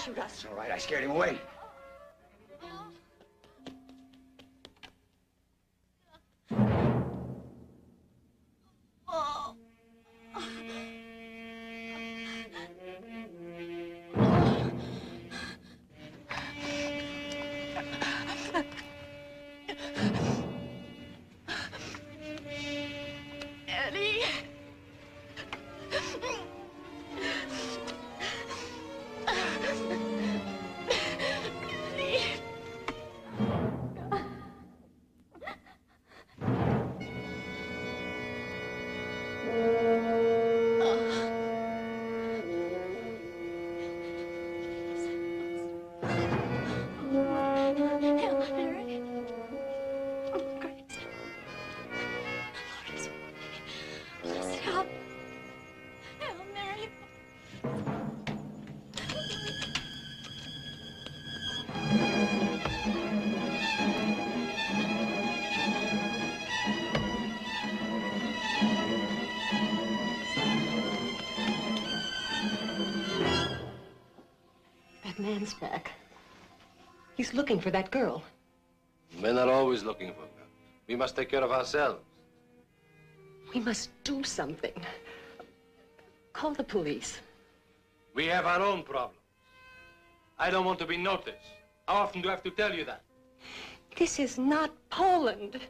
shoot us. It's all right. I scared him away. Oh. Eddie. That man's back. He's looking for that girl. Men are always looking for her. We must take care of ourselves. We must do something. Call the police. We have our own problems. I don't want to be noticed. How often do I have to tell you that? This is not Poland.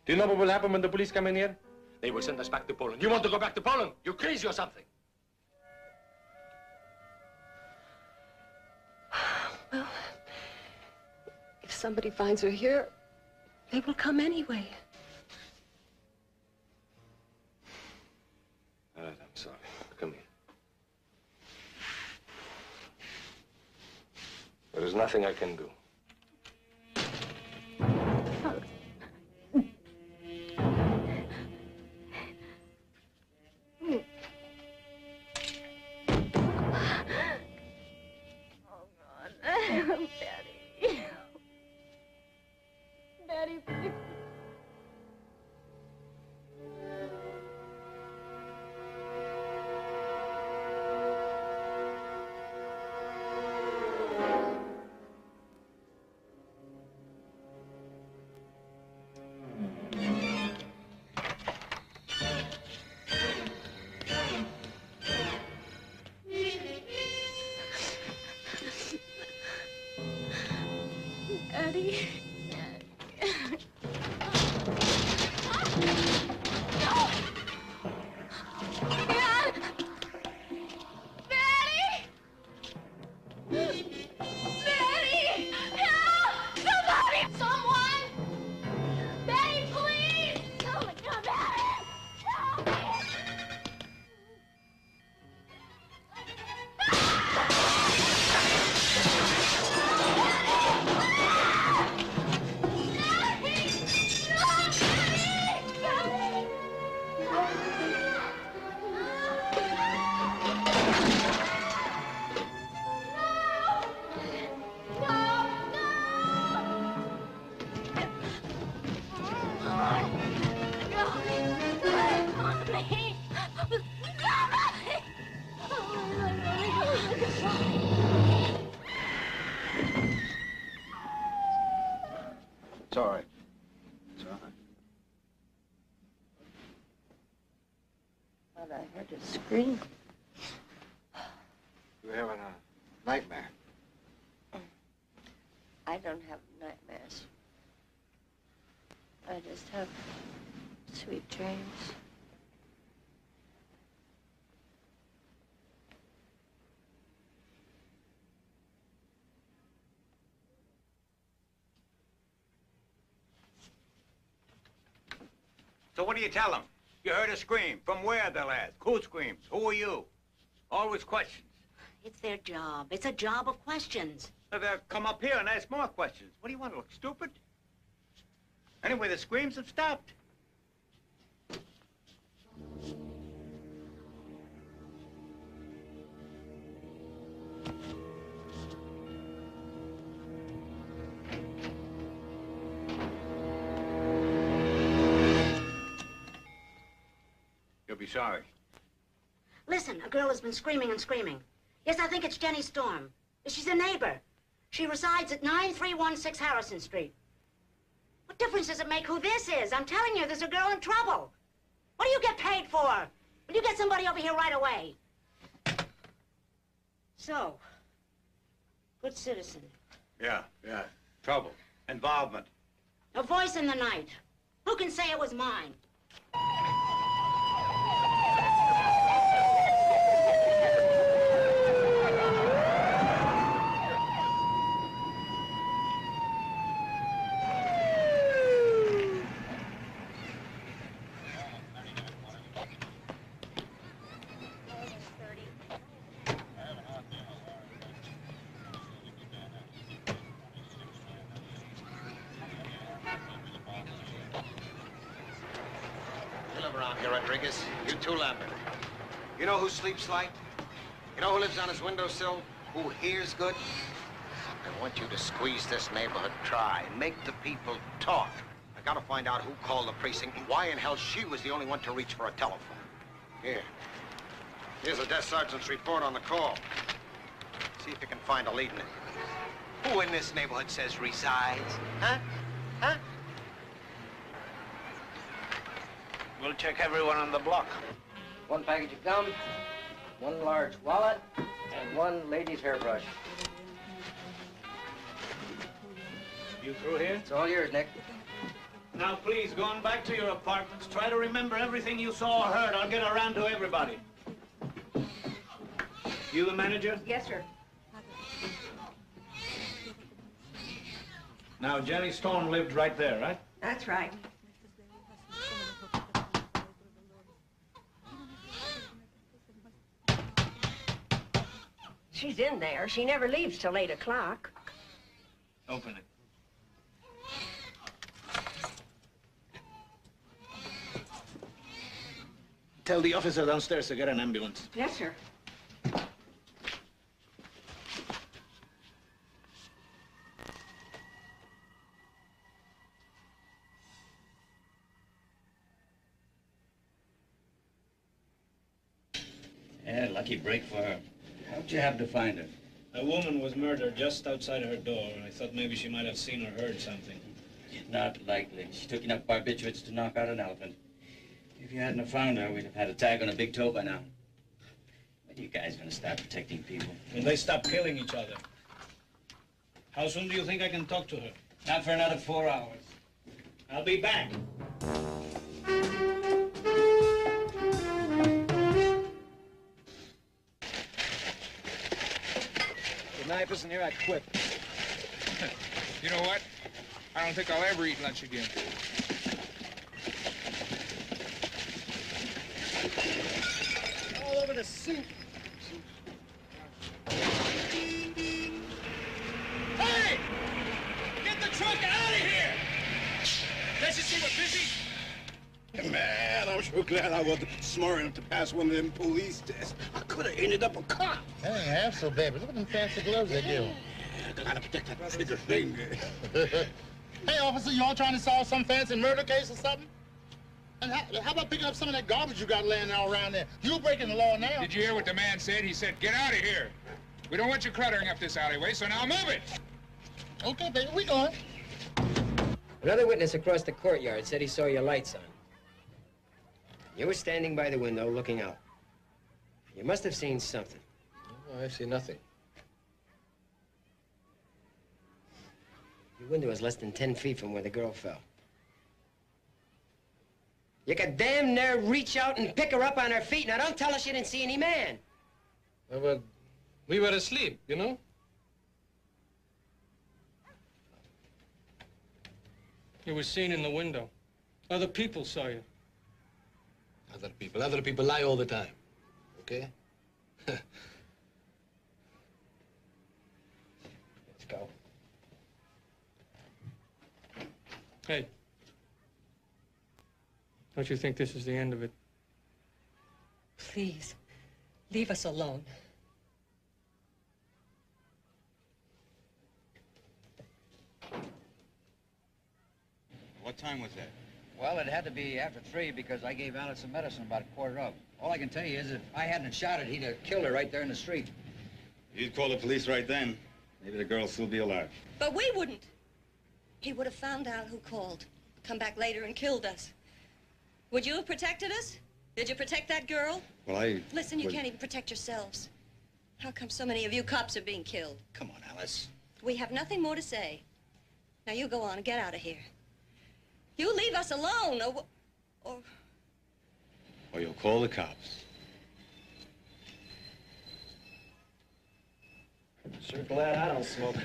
Do you know what will happen when the police come in here? They will send us back to Poland. You want to go back to Poland? You crazy or something? Well, if somebody finds her here, they will come anyway. All right, I'm sorry. Come here. There is nothing I can do. Daddy. Daddy, please. Eddie. It's all right. It's all right. But I heard a scream. You're having a nightmare. I don't have nightmares. I just have sweet dreams. So what do you tell them? You heard a scream. From where, they'll ask. Who screams? Who are you? Always questions. It's their job. It's a job of questions. So they'll come up here and ask more questions. What do you want to look stupid? Anyway, the screams have stopped. You'll be sorry. Listen, a girl has been screaming and screaming. Yes, I think it's Jenny Storm. She's a neighbor. She resides at 9316 Harrison Street. What difference does it make who this is? I'm telling you, there's a girl in trouble. What do you get paid for? Will you get somebody over here right away? So, good citizen. Yeah. Trouble. Involvement. A voice in the night. Who can say it was mine? Rodriguez. You too, Lambert. You know who sleeps light? You know who lives on his windowsill? Who hears good? I want you to squeeze this neighborhood dry and make the people talk. I gotta find out who called the precinct and why in hell she was the only one to reach for a telephone. Here's a desk sergeant's report on the call. See if you can find a lead in it. Who in this neighborhood says resides? Huh? Huh? We'll check everyone on the block. 1 package of gum, 1 large wallet, and 1 lady's hairbrush. You through here? It's all yours, Nick. Now, please, going back to your apartments, try to remember everything you saw or heard. I'll get around to everybody. You the manager? Yes, sir. Now, Jenny Storm lived right there, right? That's right. She's in there. She never leaves till 8 o'clock. Open it. Tell the officer downstairs to get an ambulance. Yes, sir. Yeah, lucky break for her. How'd you happen to find her? A woman was murdered just outside her door. I thought maybe she might have seen or heard something. Not likely. She took enough barbiturates to knock out an elephant. If you hadn't have found her, we'd have had a tag on a big toe by now. When are you guys gonna start protecting people? When they stop killing each other. How soon do you think I can talk to her? Not for another 4 hours. I'll be back. The knife isn't here, I quit. You know what? I don't think I'll ever eat lunch again. All over the soup. Hey! Get the truck out of here! Can't you see we're busy? Man, I'm sure glad I wasn't smart enough to pass one of them police tests. I could have ended up a cop. That ain't half so bad, but look at them fancy gloves they give. I gotta protect that trigger finger. Hey, officer, you all trying to solve some fancy murder case or something? And how about picking up some of that garbage you got laying all around there? You breaking the law now. Did you hear what the man said? He said, get out of here. We don't want you cluttering up this alleyway, so now move it. Okay, baby, we going. Another witness across the courtyard said he saw your lights on. You were standing by the window looking out. You must have seen something. Oh, I see nothing. Your window is less than 10 feet from where the girl fell. You could damn near reach out and pick her up on her feet. Now, don't tell us you didn't see any man. But we were asleep, you know? You were seen in the window. Other people saw you. Other people lie all the time, okay? Let's go. Hey. Don't you think this is the end of it? Please, leave us alone. What time was that? Well, it had to be after 3 because I gave Alice some medicine about 1:15. All I can tell you is if I hadn't shot it, he'd have killed her right there in the street. You'd call the police right then. Maybe the girl will still be alive. But we wouldn't. He would have found out who called, come back later and killed us. Would you have protected us? Did you protect that girl? Well, Listen, you can't even protect yourselves. How come so many of you cops are being killed? Come on, Alice. We have nothing more to say. Now you go on and get out of here. You leave us alone, or... Or you'll call the cops. Sure glad I don't smoke.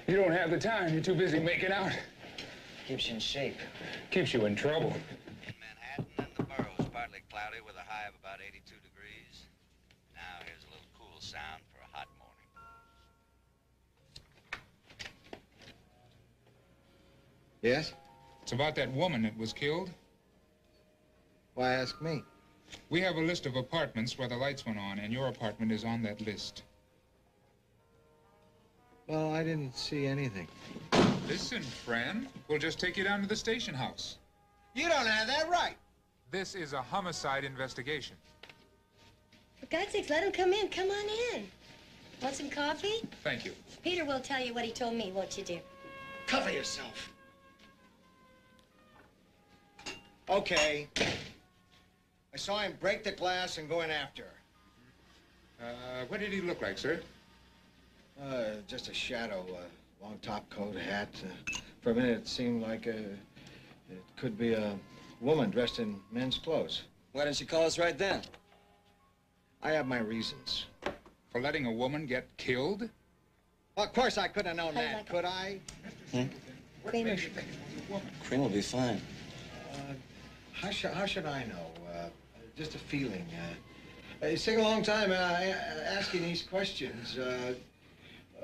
You don't have the time. You're too busy making out. Keeps you in shape. Keeps you in trouble. In Manhattan and the borough's partly cloudy with a high of about 82 degrees. Now here's a little cool sound for a hot morning. Yes? It's about that woman that was killed. Why ask me? We have a list of apartments where the lights went on, and your apartment is on that list. Well, I didn't see anything. Listen, friend, we'll just take you down to the station house. You don't have that right. This is a homicide investigation. For God's sakes, let him come in. Come on in. Want some coffee? Thank you. Peter will tell you what he told me, won't you, dear? Cover yourself. Okay. I saw him break the glass and go in after her. What did he look like, sir? Just a shadow. Long top coat, hat. For a minute, it seemed like it could be a woman dressed in men's clothes. Why didn't you call us right then? I have my reasons. For letting a woman get killed? Well, of course I couldn't have known that, like could I? Cream or Cream will be fine. How should I know? Just a feeling. It's taken a long time asking these questions.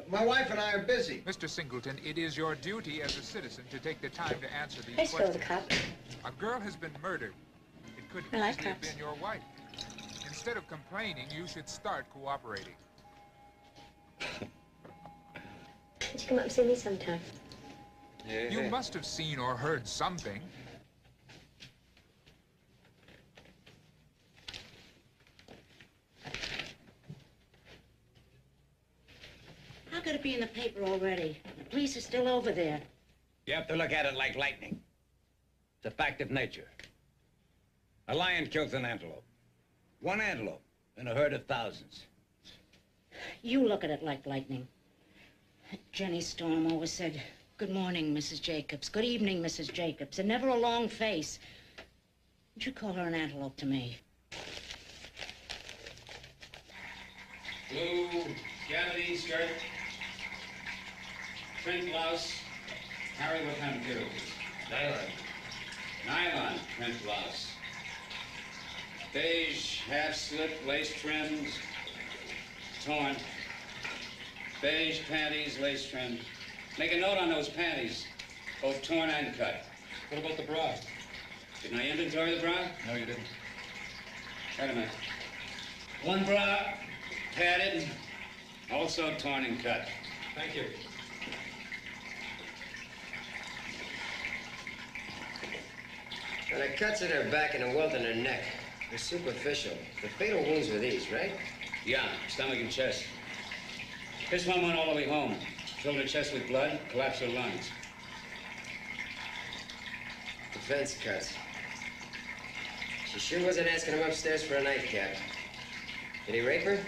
My wife and I are busy. Mr. Singleton, it is your duty as a citizen to take the time to answer these Let's go questions. to the cop. A girl has been murdered. It could I like easily have cops. been your wife. Instead of complaining, you should start cooperating. Would you come up and see me sometime? You must have seen or heard something. How could it be in the paper already? The police are still over there. You have to look at it like lightning. It's a fact of nature. A lion kills an antelope. One antelope in a herd of thousands. You look at it like lightning. Jenny Storm always said, "Good morning, Mrs. Jacobs. Good evening, Mrs. Jacobs," and never a long face. Would you call her an antelope to me? Blue gabardine skirt, print blouse. Harry, what kind of material? Nylon. Nylon print blouse. Beige half-slip lace trims, torn. Beige panties, lace trim. Make a note on those panties, both torn and cut. What about the bra? Didn't I inventory the bra? No, you didn't. Wait a minute. One bra, padded, also torn and cut. Thank you. Well, the cuts in her back and a welt in her neck. They're superficial. The fatal wounds were these, right? Yeah, stomach and chest. This one went all the way home. Filled her chest with blood, collapsed her lungs. Defense cuts. She sure wasn't asking him upstairs for a nightcap. Did he rape her?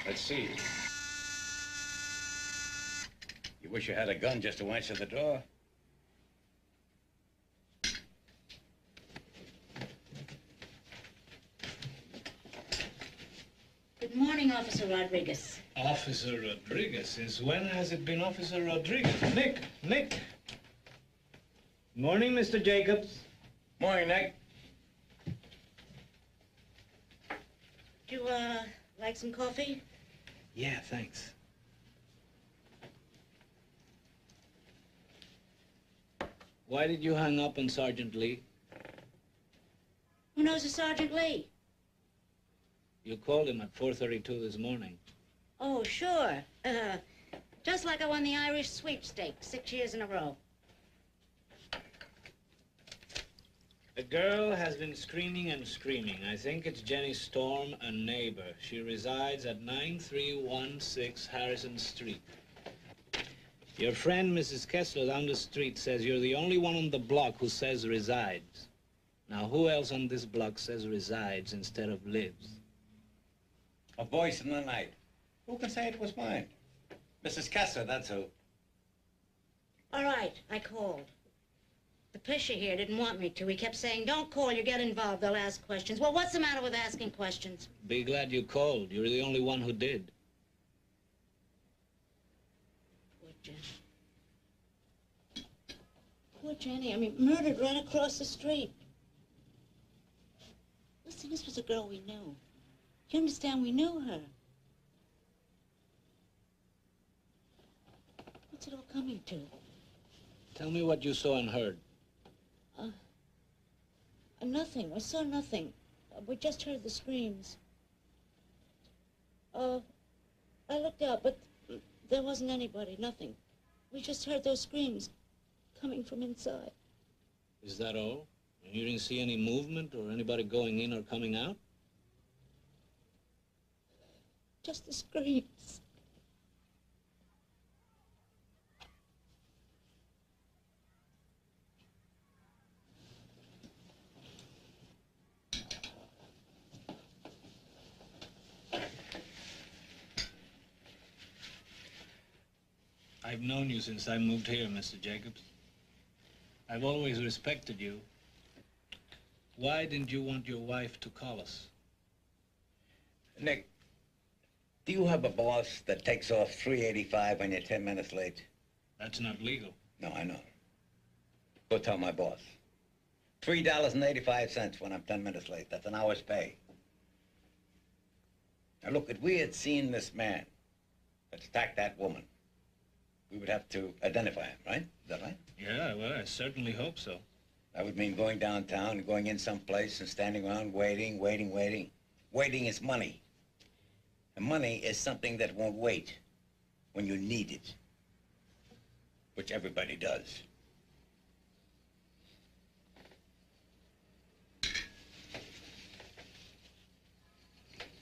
Let's see. You wish you had a gun just to answer the door? Good morning, Officer Rodriguez. Officer Rodriguez? Since when has it been Officer Rodriguez? Nick. Morning, Mr. Jacobs. Morning, Nick. Do you, like some coffee? Yeah, thanks. Why did you hang up on Sergeant Lee? Who knows a Sergeant Lee? You called him at 4:32 this morning. Oh, sure. Just like I won the Irish sweepstakes 6 years in a row. The girl has been screaming and screaming. I think it's Jenny Storm, a neighbor. She resides at 9316 Harrison Street. Your friend, Mrs. Kessler, down the street says you're the only one on the block who says resides. Now, who else on this block says resides instead of lives? A voice in the night. Who can say it was mine? Mrs. Kessler, that's who. All right, I called. The pusher here didn't want me to. He kept saying, don't call, you get involved, they'll ask questions. Well, what's the matter with asking questions? Be glad you called. You're the only one who did. Poor Jenny. Poor Jenny, I mean, murdered right across the street. Listen, this was a girl we knew. You understand, we knew her. What's it all coming to? Tell me what you saw and heard. Nothing. I saw nothing. We just heard the screams. I looked out, but there wasn't anybody, nothing. We just heard those screams coming from inside. Is that all? And you didn't see any movement or anybody going in or coming out? Just the screams. I've known you since I moved here, Mr. Jacobs. I've always respected you. Why didn't you want your wife to call us? Nick, do you have a boss that takes off $3.85 when you're 10 minutes late? That's not legal. No, I know. Go tell my boss. $3.85 when I'm 10 minutes late. That's an hour's pay. Now look, if we had seen this man that attacked that woman, we would have to identify him, right? Is that right? Yeah, well, I certainly hope so. That would mean going downtown, going in someplace and standing around waiting. Waiting is money. And money is something that won't wait when you need it, which everybody does.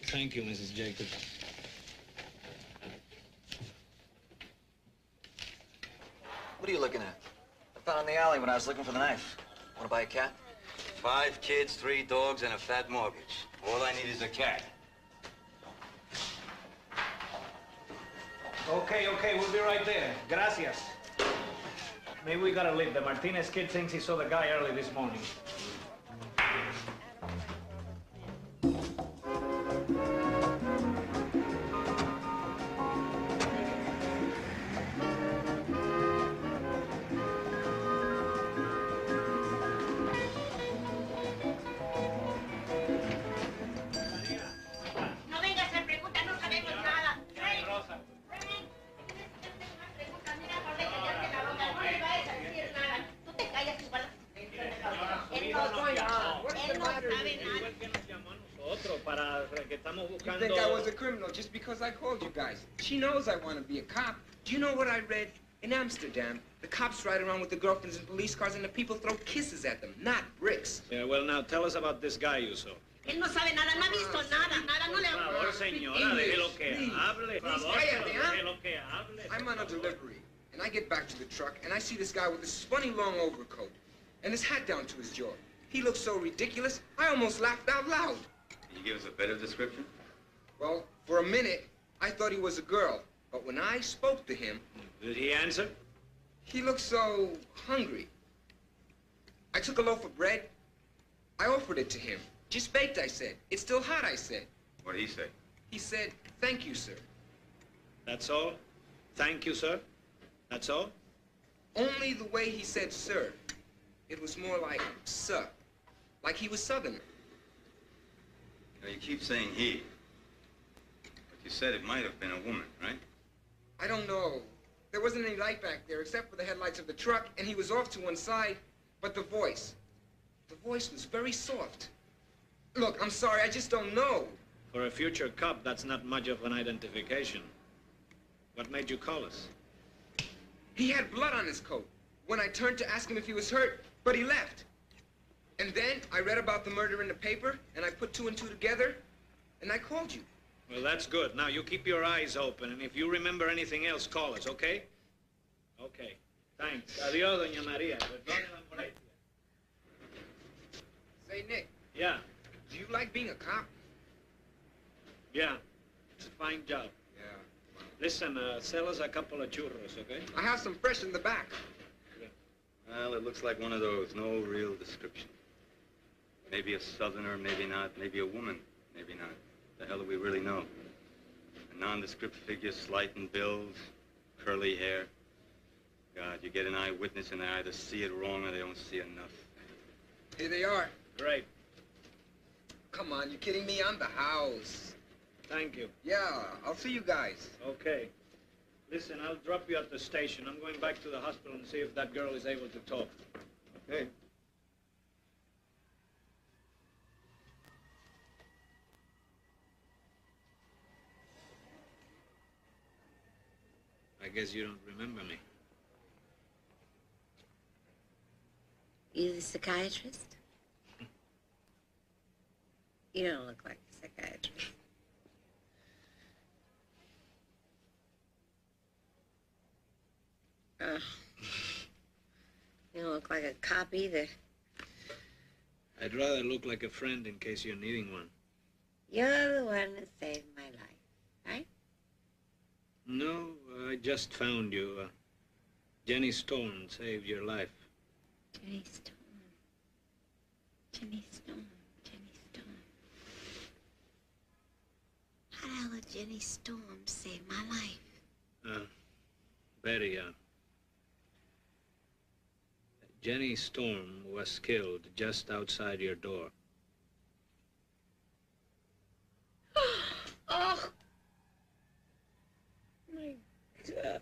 Thank you, Mrs. Jacobs. What are you looking at? I found in the alley when I was looking for the knife. Want to buy a cat? 5 kids, 3 dogs, and a fat mortgage. All I need is a cat. Okay, we'll be right there. Gracias. Maybe we gotta leave. The Martinez kid thinks he saw the guy early this morning. No vengas a hacer preguntas, no sabemos nada. Tú te callas igual. Él no sabe nada. You think I was a criminal just because I called you guys. She knows I want to be a cop. Do you know what I read? In Amsterdam, the cops ride around with the girlfriends in police cars and the people throw kisses at them, not bricks. Yeah, well, now tell us about this guy you saw. Él no sabe nada, no ha visto nada, no le Por favor, señora, déjelo que hable. Por favor, déjelo que hable. I'm on a delivery, and I get back to the truck, and I see this guy with this funny long overcoat and his hat down to his jaw. He looks so ridiculous, I almost laughed out loud. Can you give us a better description? Well, for a minute, I thought he was a girl, but when I spoke to him... Did he answer? He looked so hungry. I took a loaf of bread. I offered it to him. Just baked, I said. It's still hot, I said. What did he say? He said, thank you, sir. That's all? Thank you, sir? That's all? Only the way he said sir. It was more like sir. Like he was Southern. Now, you keep saying he. But you said it might have been a woman, right? I don't know. There wasn't any light back there except for the headlights of the truck, and he was off to one side. But the voice was very soft. Look, I'm sorry, I just don't know. For a future cop, that's not much of an identification. What made you call us? He had blood on his coat. When I turned to ask him if he was hurt, but he left. And then I read about the murder in the paper, and I put two and two together, and I called you. Well, that's good. Now, you keep your eyes open, and if you remember anything else, call us, okay? Okay. Thanks. Adiós, Doña María. Perdone la molestia. Say, Nick. Yeah. Do you like being a cop? Yeah. It's a fine job. Yeah. Listen, sell us a couple of churros, okay? I have some fresh in the back. Well, it looks like one of those. No real description. Maybe a southerner, maybe not. Maybe a woman, maybe not. The hell do we really know? A nondescript figure, slight in build, curly hair. God, you get an eyewitness and they either see it wrong or they don't see enough. Here they are. Great. Come on, you kidding me? I'm the house. Thank you. Yeah, I'll see you guys. Okay. Listen, I'll drop you at the station. I'm going back to the hospital and see if that girl is able to talk. Okay. I guess you don't remember me. You the psychiatrist? You don't look like a psychiatrist. You don't look like a cop either. I'd rather look like a friend in case you're needing one. You're the one that saved my life, right? No, I just found you. Jenny Storm saved your life. Jenny Storm. Jenny Storm. Jenny Storm. How the hell did Jenny Storm save my life? Betty, Jenny Storm was killed just outside your door. Oh! My God.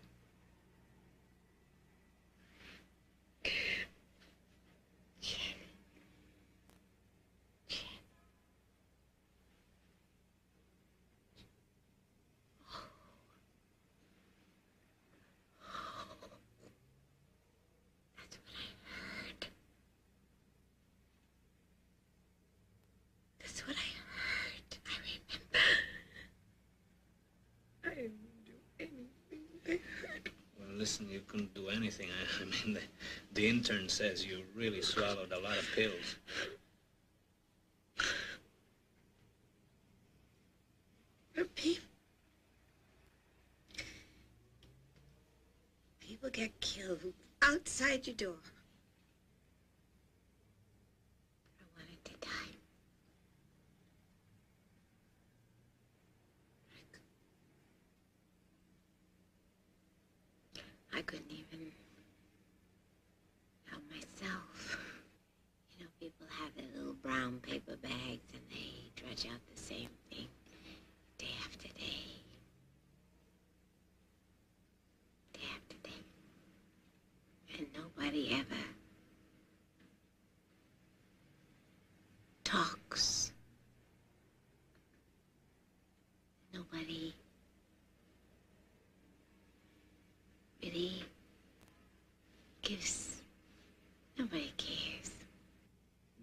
Listen, you couldn't do anything. I mean, the intern says you really swallowed a lot of pills. But people get killed outside your door. I wanted to die. I couldn't even help myself. You know, people have their little brown paper bags and they dredge out the same thing day after day. Day after day. And nobody ever talks. Nobody really gives. Nobody cares.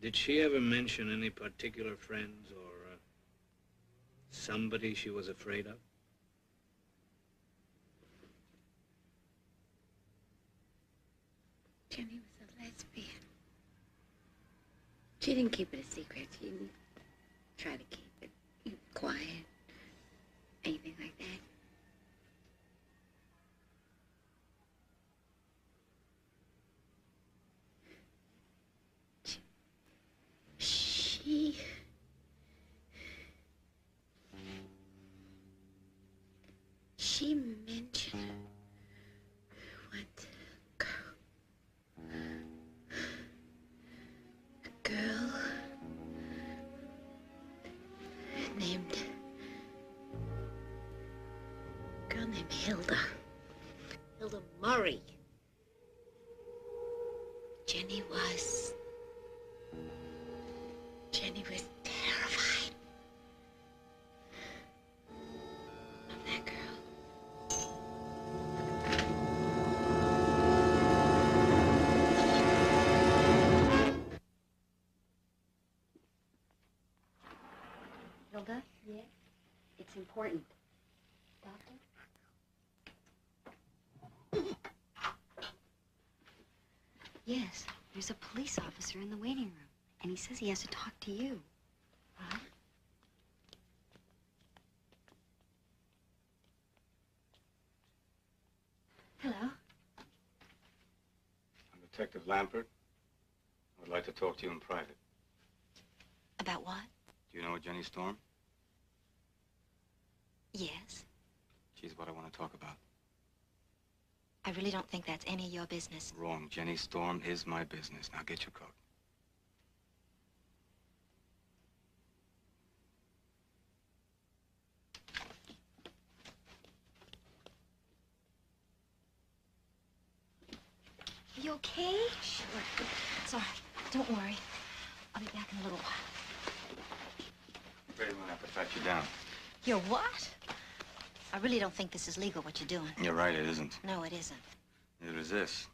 Did she ever mention any particular friends or somebody she was afraid of? Jenny was a lesbian. She didn't keep it a secret. She didn't try to keep it quiet. Anything like that. She mentioned what a girl named Hilda. Hilda Murray. Jenny was terrified of that girl. Yes, it's important. Doctor? Yes, there's a police officer in the waiting room, and he says he has to talk to you. Huh? Hello? I'm Detective Lampert. I would like to talk to you in private. About what? Do you know Jenny Storm? Yes. She's what I want to talk about. I really don't think that's any of your business. Wrong. Jenny Storm is my business. Now get your coat. Are you okay? Sure. It's all right. Don't worry. I'll be back in a little while. I'm afraid I'm gonna have to pat you down. You're what? I really don't think this is legal, what you're doing. You're right, it isn't. No, it isn't. Neither is this.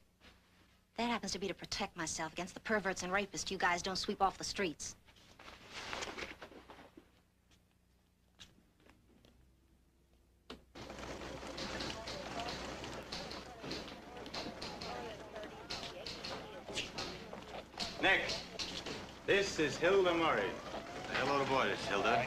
That happens to be to protect myself against the perverts and rapists you guys don't sweep off the streets. Nick, this is Hilda Murray. Hello to boys, Hilda.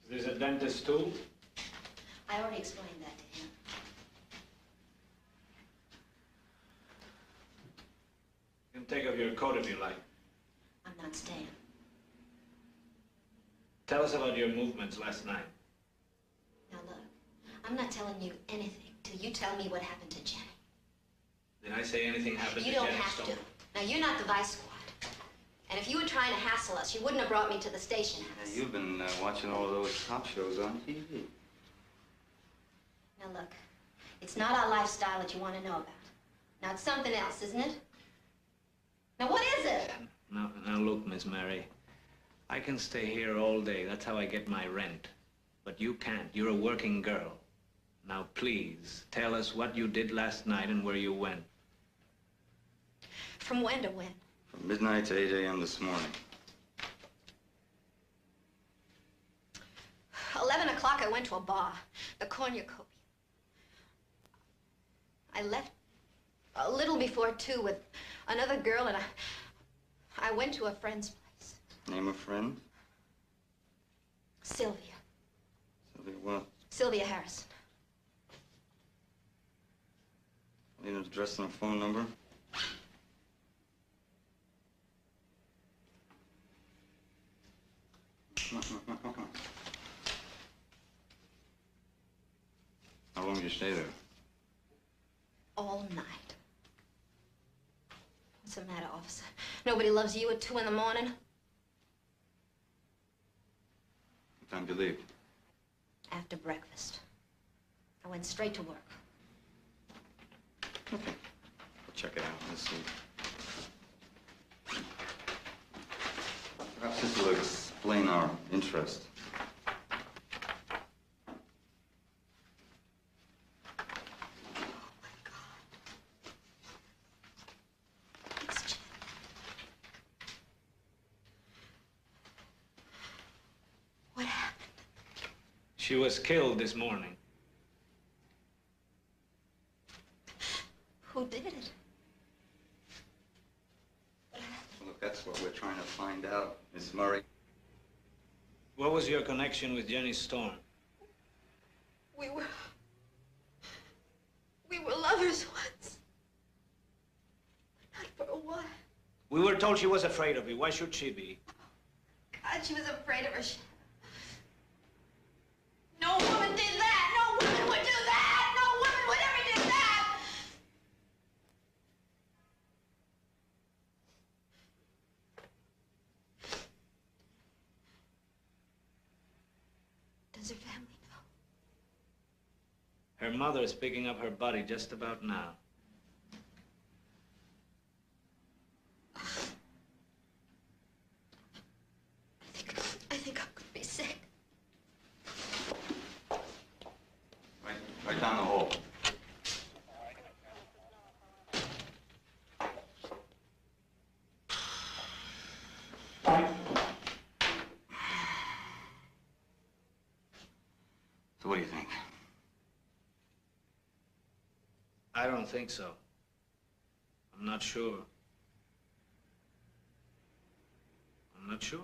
Is this a dentist too? I already explained that to him. You can take off your coat if you like. I'm not staying. Tell us about your movements last night. Now look, I'm not telling you anything till you tell me what happened to Jenny. Did I say anything happened You to don't Jenny have Stone? to. Now, you're not the vice squad. And if you were trying to hassle us, you wouldn't have brought me to the station house. You've been watching all of those cop shows on TV. Now, look, it's not our lifestyle that you want to know about. Now, it's something else, isn't it? Now, what is it? Now, look, Miss Mary. I can stay here all day. That's how I get my rent. But you can't. You're a working girl. Now, please, tell us what you did last night and where you went. From when to when? From midnight to 8 a.m. this morning. 11 o'clock, I went to a bar, the Cornucopia. I left a little before 2 with another girl, and I went to a friend's place. Name a friend? Sylvia. Sylvia what? Sylvia Harrison. Need an address and a phone number? Come on. How long did you stay there? All night. What's the matter, officer? Nobody loves you at 2 in the morning? What time did you leave? After breakfast. I went straight to work. Okay. We'll check it out. Let's see. Perhaps this will explain our interest. What happened? She was killed this morning. Who did it? Look, that's what we're trying to find out, Miss Murray. What was your connection with Jenny Storm? We were lovers once. But not for a while. We were told she was afraid of you. Why should she be? God, she was afraid of her shadow. No woman did that! No woman would do that! No woman would ever do that! Does her family know? Her mother is picking up her body just about now. I think I'm gonna be sick. Right down the hole. So what do you think? I don't think so. I'm not sure. I'm not sure.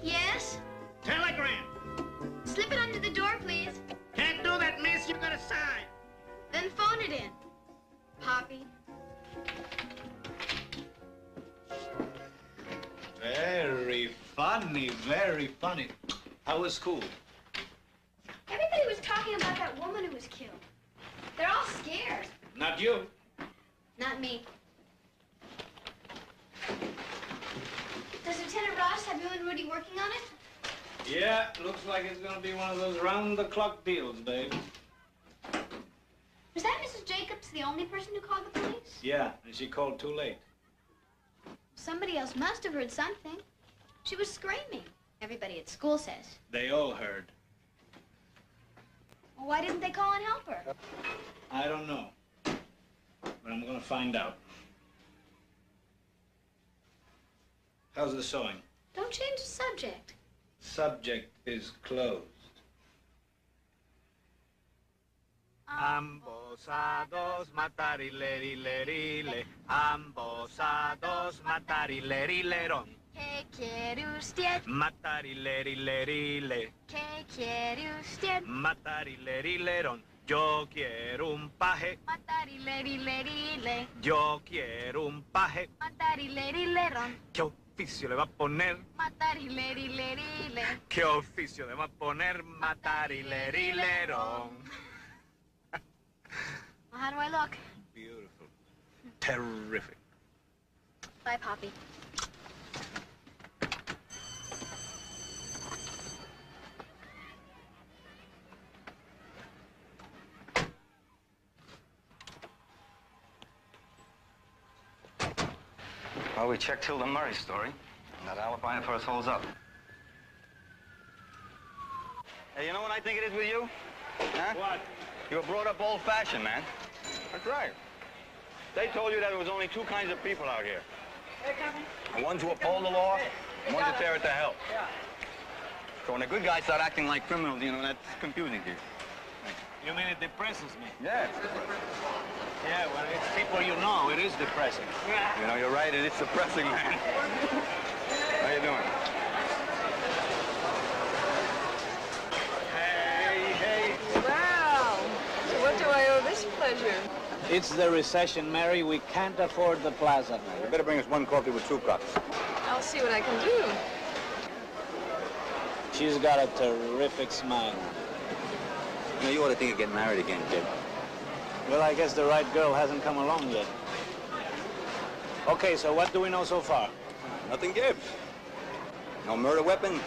Yes? Telegram. Slip it under the door, please. Can't do that, miss. You got a sign. Then phone it in. Poppy. Very funny, very funny. How was school? Everybody was talking about that woman who was killed. They're all scared. Not you. Not me. Does Lieutenant Ross have you and Rudy working on it? Yeah, looks like it's gonna be one of those round-the-clock deals, babe. Was that Mrs. Jacobs the only person who called the police? Yeah, and she called too late. Somebody else must have heard something. She was screaming. Everybody at school says. They all heard. Well, why didn't they call and help her? I don't know. But I'm gonna find out. How's the sewing? Don't change the subject. Subject is closed. Ambos a dos, matar y lerile. Ambos a dos, matar y lerilerón. ¿Qué quiere usted? Matar y lerile. ¿Qué quiere usted? Matar y lerilerón. Yo quiero un paje. Matar y lerile. Yo quiero un paje. Matar y lerilerón. ¿Qué oficio le va a poner? Matar y lerile. ¿Qué oficio le va a poner? Matar y lerilerón. Well, how do I look? Beautiful. Terrific. Bye, Poppy. Well, we checked Hilda Murray's story. And that alibi of hers holds up. Hey, you know what I think it is with you? Huh? What? You were brought up old-fashioned, man. That's right. They told you that there was only two kinds of people out here. The ones who uphold the law, and ones who tear it to hell. Yeah. So when the good guys start acting like criminals, you know, that's confusing to you. You mean it depresses me? Yeah. Yeah, well, it's people you know. It is depressing. You know, you're right. It is depressing, man. How you doing? Hey. Wow. So what do I owe this pleasure? It's the recession, Mary. We can't afford the plaza. You better bring us one coffee with 2 cups. I'll see what I can do. She's got a terrific smile. You know, you ought to think of getting married again, kid. Well, I guess the right girl hasn't come along yet. Okay, so what do we know so far? Nothing gives. No murder weapon,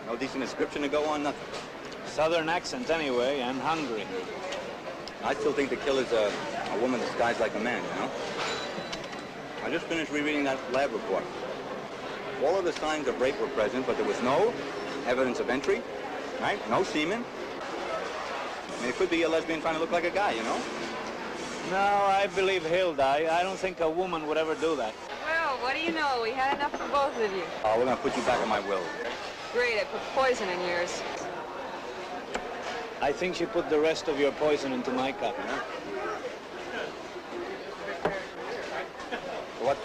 no decent description to go on, nothing. Southern accent, anyway, and hungry. I still think the killer's a woman disguised like a man, you know? I just finished rereading that lab report. All of the signs of rape were present, but there was no evidence of entry, right? No semen. I mean, it could be a lesbian trying to look like a guy, you know? No, I believe Hilda. I don't think a woman would ever do that. Well, what do you know? We had enough for both of you. Oh, we're gonna put you back on my will. Great, I put poison in yours. I think she put the rest of your poison into my cup. Yeah? What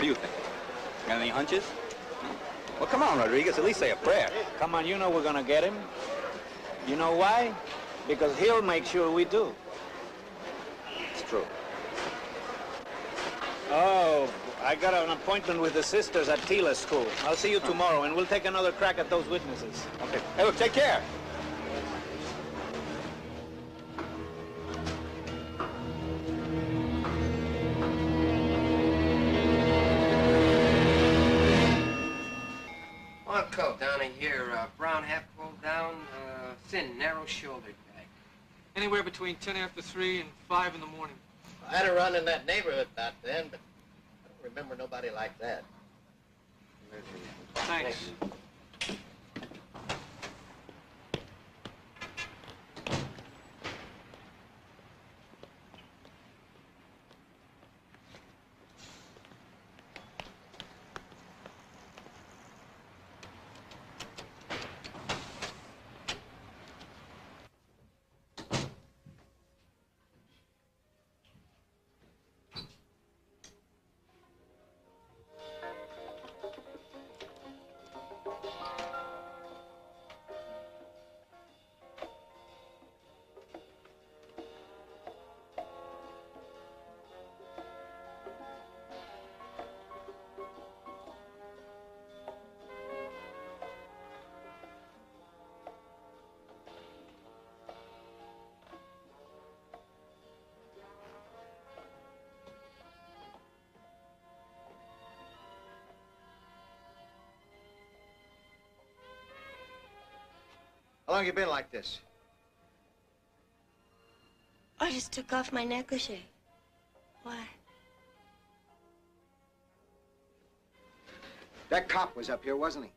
do you think? Got any hunches? Well, come on, Rodriguez, at least say a prayer. Come on, you know we're gonna get him. You know why? Because he'll make sure we do. It's true. Oh, I got an appointment with the sisters at Tila School. I'll see you tomorrow, and we'll take another crack at those witnesses. Okay. Hey, look, take care. One coat down here, brown half pulled down, thin, narrow-shouldered guy. Anywhere between 10 after 3 and 5 in the morning. I had a run in that neighborhood back then, but I don't remember nobody like that. Thanks. How long you been like this? I just took off my negligee. Why? That cop was up here, wasn't he?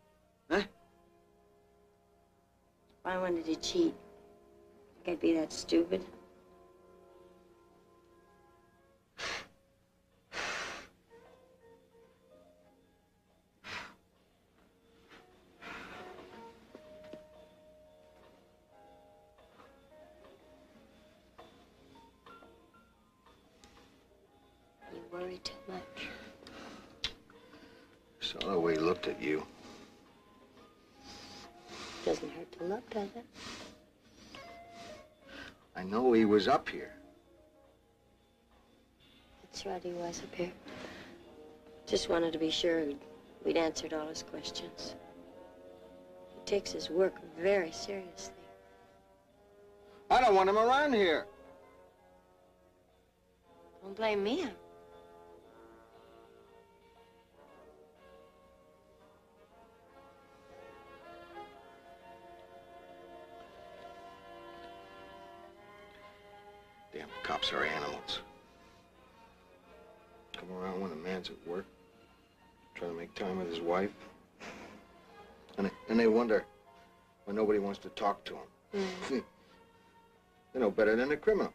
Huh? Why wanted to cheat? Think I'd be that stupid? Worry too much. Saw the way he looked at you. Doesn't hurt to look, does it? I know he was up here. That's right, he was up here. Just wanted to be sure we'd answered all his questions. He takes his work very seriously. I don't want him around here. Don't blame me. Damn cops are animals. Come around when a man's at work, trying to make time with his wife. And they wonder why nobody wants to talk to him. Mm. They're no better than the criminals.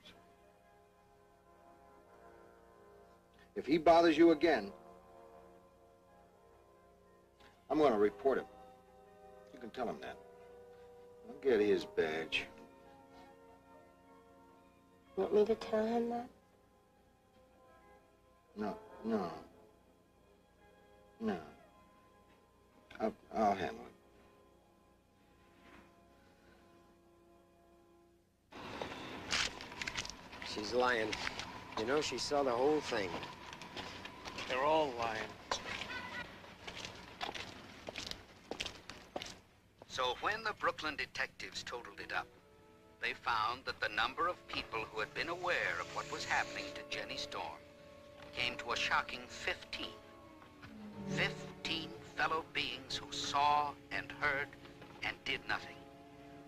If he bothers you again, I'm going to report him. You can tell him that. I'll get his badge. Want me to tell him that? No. I'll handle it. She's lying. You know, she saw the whole thing. They're all lying. So when the Brooklyn detectives totaled it up, they found that the number of people who had been aware of what was happening to Jenny Storm came to a shocking 15. 15 fellow beings who saw and heard and did nothing.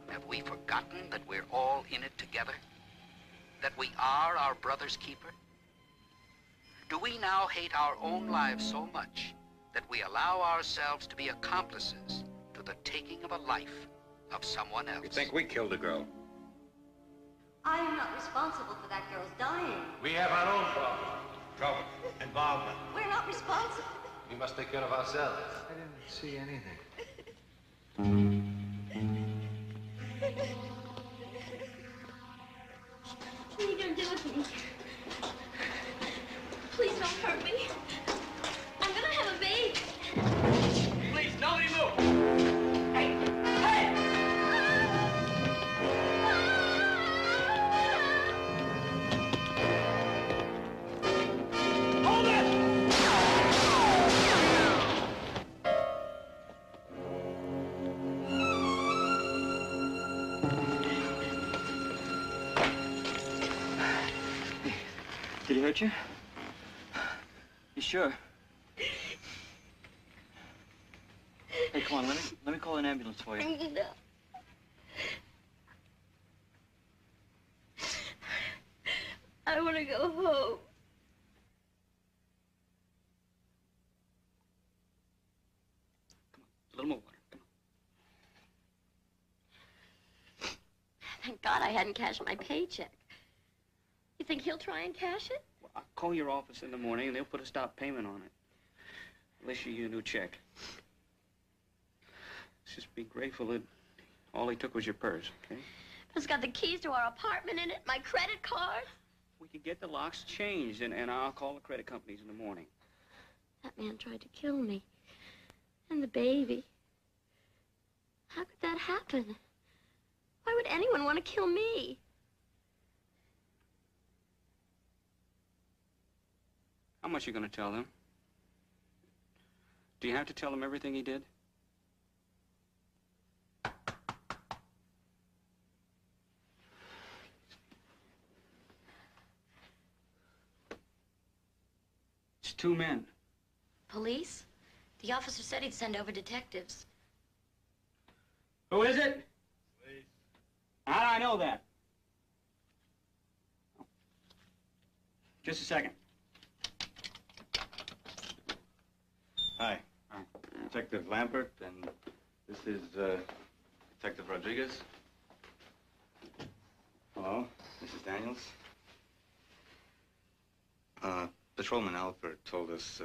Have we forgotten that we're all in it together? That we are our brother's keeper? Do we now hate our own lives so much that we allow ourselves to be accomplices to the taking of a life of someone else? You think we killed the girl? I am not responsible for that girl's dying. We have our own problem. Trouble. Involvement. We're not responsible. We must take care of ourselves. I didn't see anything. What are you gonna do with me? Please don't hurt me. I'm gonna have a baby. Please, nobody move! Hey! Hey! Did he hurt you? You sure? Hey, come on, let me call an ambulance for you. No. I want to go home. A little more water. Come on. Thank God I hadn't cashed my paycheck. You think he'll try and cash it? Well, I'll call your office in the morning, and they'll put a stop payment on it. They'll issue you a new check. Just be grateful that all he took was your purse, okay? It's got the keys to our apartment in it, my credit card. We could get the locks changed, and I'll call the credit companies in the morning. That man tried to kill me. And the baby. How could that happen? Why would anyone want to kill me? How much are you going to tell them? Do you have to tell them everything he did? It's 2 men. Police? The officer said he'd send over detectives. Who is it? Police. How do I know that? Just a second. Hi. Detective Lambert, and this is Detective Rodriguez. Hello, Mrs. Daniels. Patrolman Alpert told us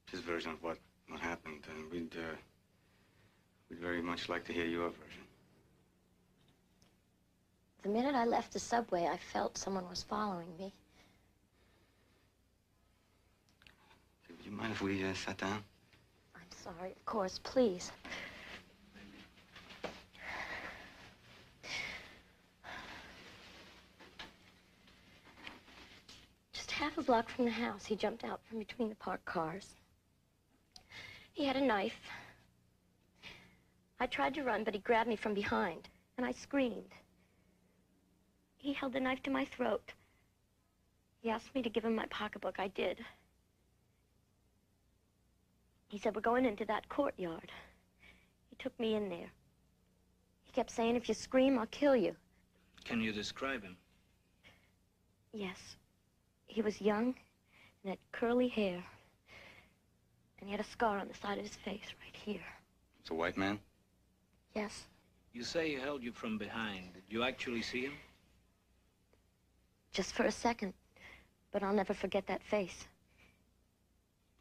his version of what happened, and we'd very much like to hear your version. The minute I left the subway, I felt someone was following me. Would you mind if we sat down? I'm sorry, of course, please. Just half a block from the house, he jumped out from between the parked cars. He had a knife. I tried to run, but he grabbed me from behind, and I screamed. He held the knife to my throat. He asked me to give him my pocketbook. I did. He said, we're going into that courtyard. He took me in there. He kept saying, if you scream, I'll kill you. Can you describe him? Yes. He was young and had curly hair. And he had a scar on the side of his face right here. It's a white man? Yes. You say he held you from behind. Did you actually see him? Just for a second. But I'll never forget that face.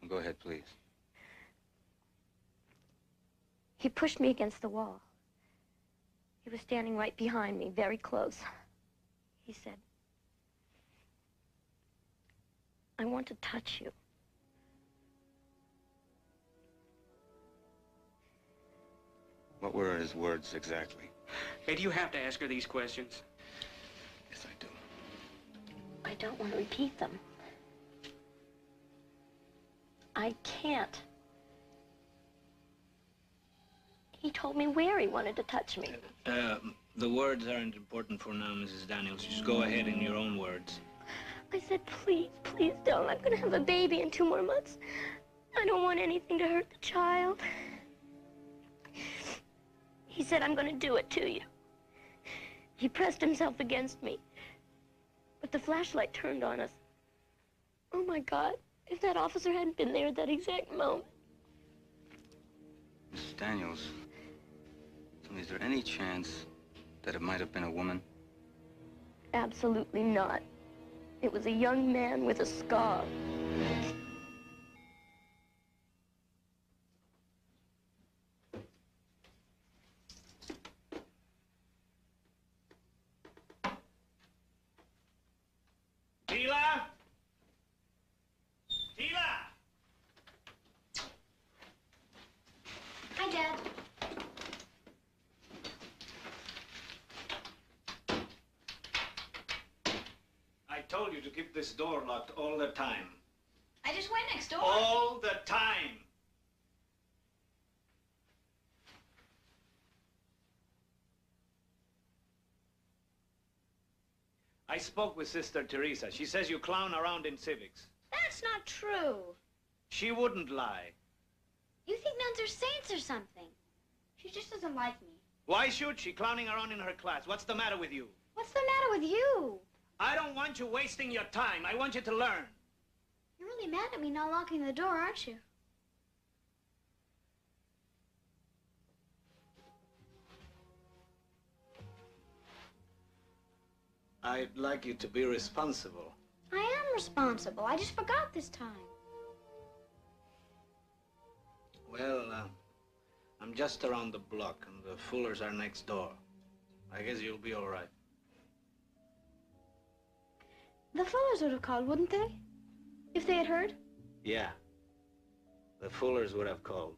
Go ahead, please. He pushed me against the wall. He was standing right behind me, very close. He said, I want to touch you. What were his words exactly? Hey, do you have to ask her these questions? Yes, I do. I don't want to repeat them. I can't. He told me where he wanted to touch me. The words aren't important for now, Mrs. Daniels. Just go ahead in your own words. I said, please, please don't. I'm going to have a baby in 2 more months. I don't want anything to hurt the child. He said, I'm going to do it to you. He pressed himself against me. But the flashlight turned on us. Oh, my God. If that officer hadn't been there at that exact moment. Mrs. Daniels, is there any chance that it might have been a woman? Absolutely not. It was a young man with a scar. Tila? Tila! Hi, Dad. I told you to keep this door locked all the time. I just went next door. All the time. I spoke with Sister Teresa. She says you clown around in civics. That's not true. She wouldn't lie. You think nuns are saints or something. She just doesn't like me. Why should she? Clowning around in her class. What's the matter with you? What's the matter with you? I don't want you wasting your time. I want you to learn. You're really mad at me not locking the door, aren't you? I'd like you to be responsible. I am responsible. I just forgot this time. Well, I'm just around the block, and the Fullers are next door. I guess you'll be all right. The Fullers would have called, wouldn't they? If they had heard? Yeah. The Fullers would have called.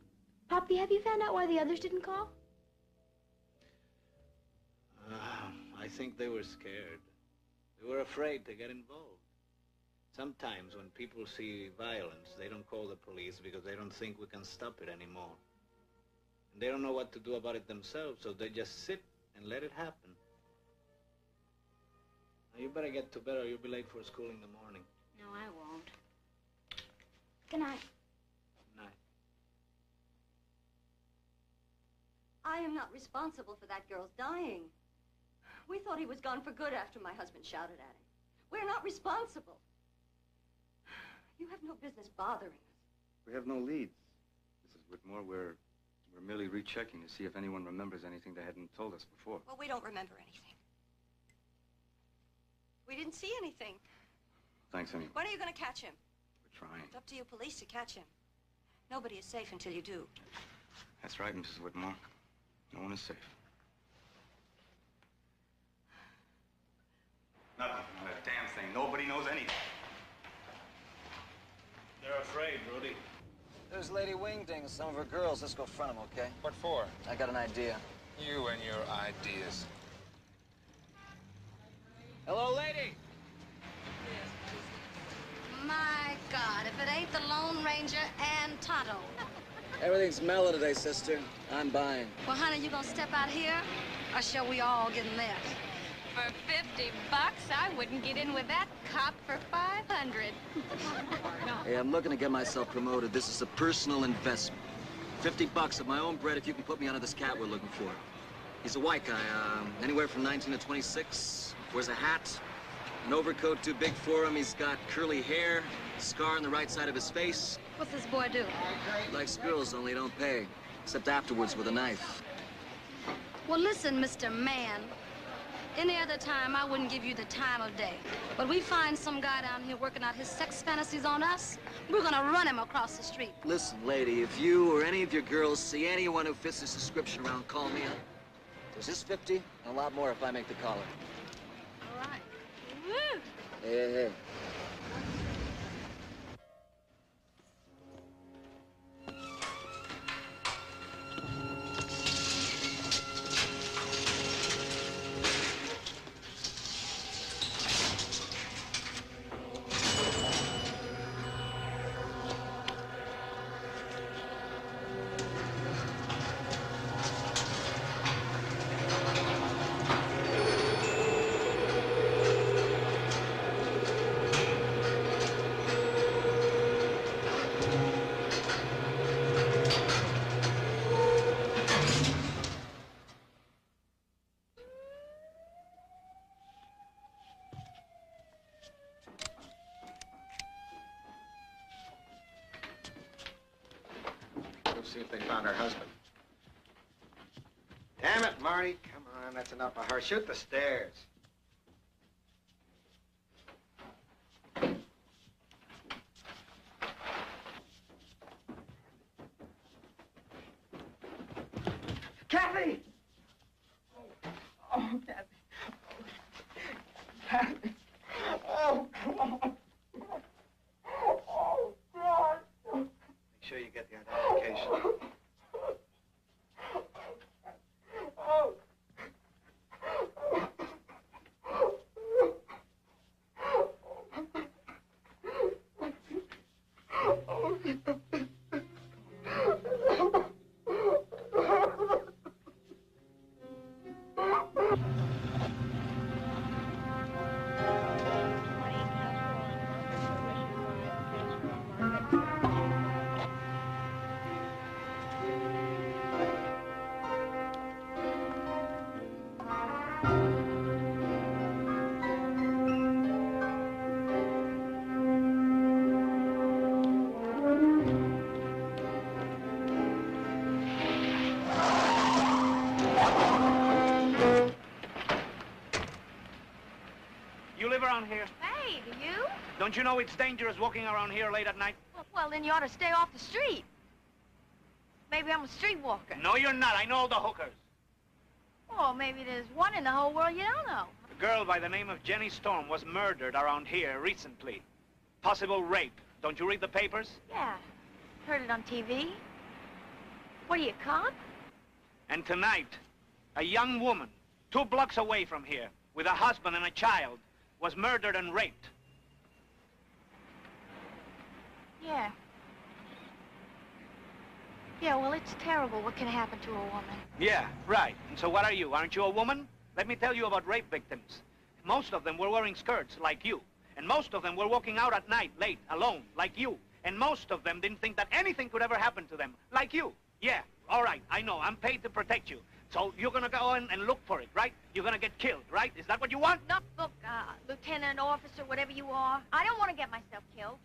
Poppy, have you found out why the others didn't call? I think they were scared. They were afraid to get involved. Sometimes when people see violence, they don't call the police because they don't think we can stop it anymore. And they don't know what to do about it themselves, so they just sit and let it happen. Now, you better get to bed or you'll be late for school in the morning. No, I won't. Good night. Night. I am not responsible for that girl's dying. We thought he was gone for good after my husband shouted at him. We're not responsible. You have no business bothering us. We have no leads. Mrs. Whitmore, we're merely rechecking to see if anyone remembers anything they hadn't told us before. Well, we don't remember anything. We didn't see anything. Thanks, anyway. When are you going to catch him? We're trying. It's up to you police to catch him. Nobody is safe until you do. That's right, Mrs. Whitmore. No one is safe. Nothing. Not a damn thing. Nobody knows anything. They're afraid, Rudy. There's Lady Wingding and some of her girls. Let's go front them, okay? What for? I got an idea. You and your ideas. Hello, lady. My God, if it ain't the Lone Ranger and Tonto. Everything's mellow today, sister. I'm buying. Well, honey, you gonna step out here, or shall we all get in there? For $50, I wouldn't get in with that cop for $500. Hey, I'm looking to get myself promoted. This is a personal investment. $50 of my own bread if you can put me onto this cat we're looking for. He's a white guy, anywhere from 19 to 26. Wears a hat, an overcoat too big for him. He's got curly hair, a scar on the right side of his face. What's this boy do? Likes girls, only don't pay. Except afterwards with a knife. Well, listen, Mr. Man. Any other time, I wouldn't give you the time of day. But we find some guy down here working out his sex fantasies on us, we're gonna run him across the street. Listen, lady, if you or any of your girls see anyone who fits this description around, call me up. There's this 50 and a lot more if I make the collar. All right. Woo! Hey, hey, hey. See if they found her husband. Damn it, Marty. Come on, that's enough of her. Shoot the stairs. Kathy! Oh, Kathy. Kathy. Oh, God. Oh, God. Make sure you get the identification. Oh. Don't you know it's dangerous walking around here late at night? Well, then you ought to stay off the street. Maybe I'm a streetwalker. No, you're not. I know all the hookers. Oh, maybe there's one in the whole world you don't know. A girl by the name of Jenny Storm was murdered around here recently. Possible rape. Don't you read the papers? Yeah, heard it on TV. What are you, a cop? And tonight, a young woman, 2 blocks away from here, with a husband and a child, was murdered and raped. Yeah. Yeah, well, it's terrible what can happen to a woman. Yeah, right. And so what are you? Aren't you a woman? Let me tell you about rape victims. Most of them were wearing skirts, like you. And most of them were walking out at night, late, alone, like you. And most of them didn't think that anything could ever happen to them, like you. Yeah, all right, I know. I'm paid to protect you. So you're gonna go in and look for it, right? You're gonna get killed, right? Is that what you want? No, look, lieutenant, officer, whatever you are, I don't want to get myself killed.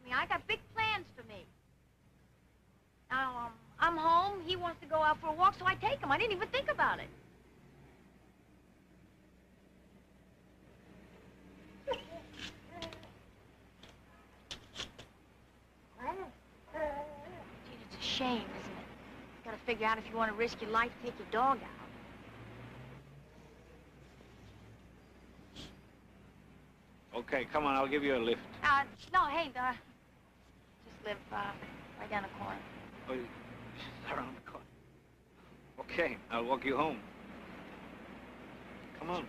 I mean, I got big plans for me. Now, I'm home. He wants to go out for a walk, so I take him. I didn't even think about it. Gee, it's a shame, isn't it? You gotta figure out if you want to risk your life, take your dog out. Okay, come on, I'll give you a lift. No, hey, just live right down the corner. Oh, around the corner. Okay, I'll walk you home. Come on.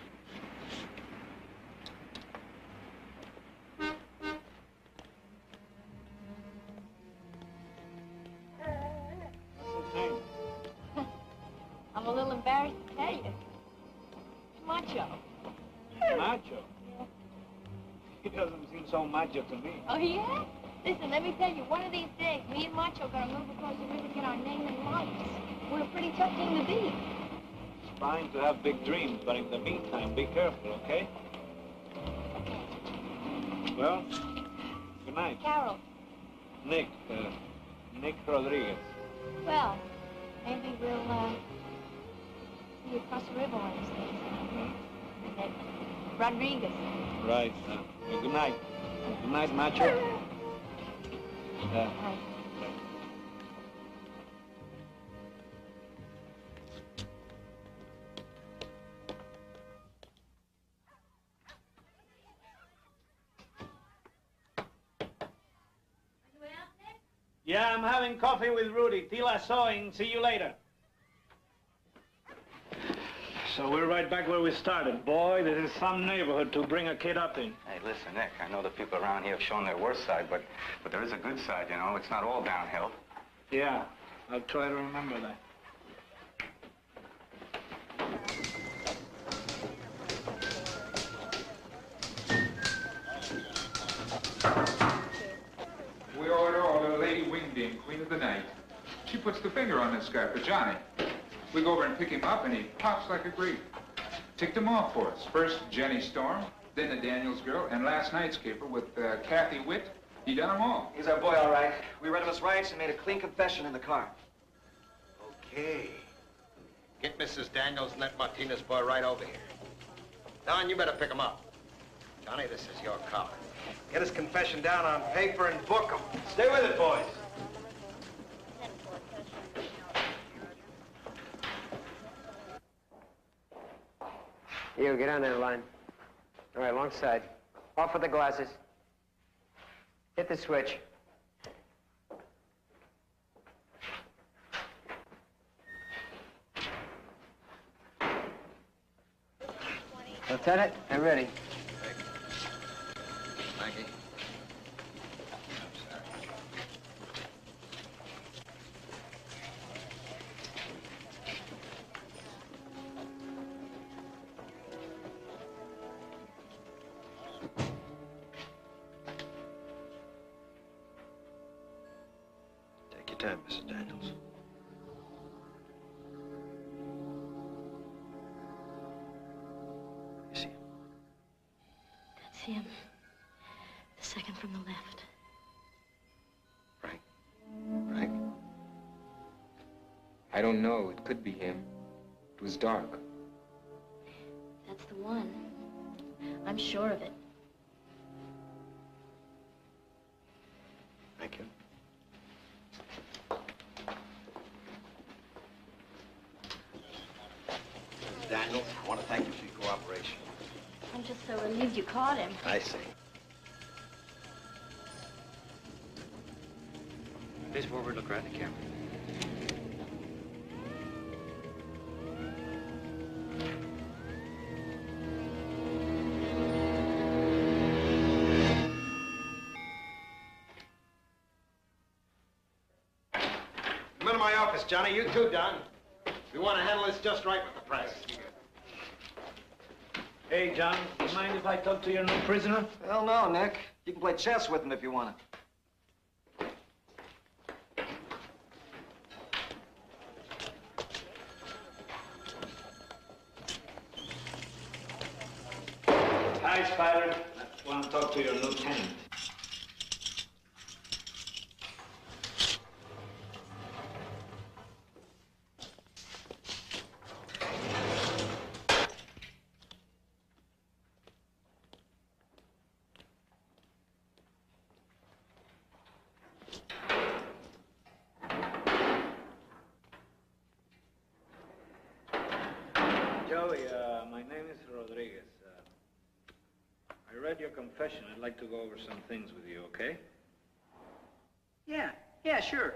I'm a little embarrassed to tell you. It's Macho. Macho? He doesn't seem so macho to me. Oh, yeah? Listen, let me tell you, one of these days, me and Macho are gonna move across the river to get our name in lights. We're a pretty tough team to beat. It's fine to have big dreams, but in the meantime, be careful, okay? Well, good night. Carol. Nick Rodriguez. Well, maybe we'll, see you across the river one of these days. Nick Rodriguez. Right. Well, good night. Good night, Macho. Yeah, I'm having coffee with Rudy. Tila sewing. See you later. So we're right back where we started. Boy, this is some neighborhood to bring a kid up in. Hey, listen, Nick, I know the people around here have shown their worst side, but there is a good side, you know. It's not all downhill. Yeah, I'll try to remember that. We order Lady Wingding, Queen of the Night. She puts the finger on this guy for Johnny. We go over and pick him up, and he pops like a grape. Ticked him off for us. First, Jenny Storm, then the Daniels girl, and last night's caper with Kathy Witt. He done them all. He's our boy, all right. We read him his rights and made a clean confession in the car. Okay. Get Mrs. Daniels and that Martinez boy right over here. Don, you better pick him up. Johnny, this is your car. Get his confession down on paper and book him. Stay with it, boys. You, get on that line. All right, alongside. Off with the glasses. Hit the switch. Lieutenant, I'm ready. Thank you. Take your time, Mrs. Daniels. You see him? That's him. The second from the left. Frank? Frank? I don't know. It could be him. It was dark. That's the one. I'm sure of it. Daniels. I want to thank you for your cooperation. I'm just so relieved you caught him. I see. Face forward, look right at the camera. Come into my office, Johnny. You too, Don. We want to handle this just right with the press. Hey, John, do you mind if I talk to your new prisoner? Hell no, Nick. You can play chess with him if you want to. Hi, Spider. I want to talk to your lieutenant. Joey, my name is Rodriguez. I read your confession. I'd like to go over some things with you, okay? Yeah, sure.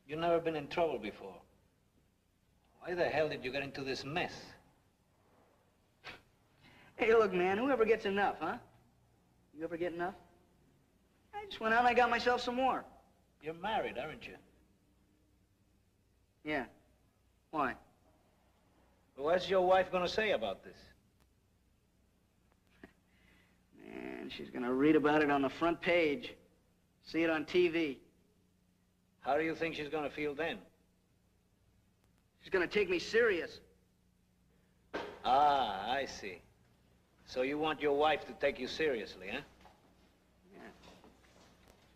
You've never been in trouble before. Why the hell did you get into this mess? Hey, look, man, whoever gets enough, huh? You ever get enough? I just went out and I got myself some more. You're married, aren't you? Yeah. Why? What's your wife gonna say about this? Man, she's gonna read about it on the front page. See it on TV. How do you think she's gonna feel then? She's gonna take me serious. Ah, I see. So you want your wife to take you seriously, huh? Yeah.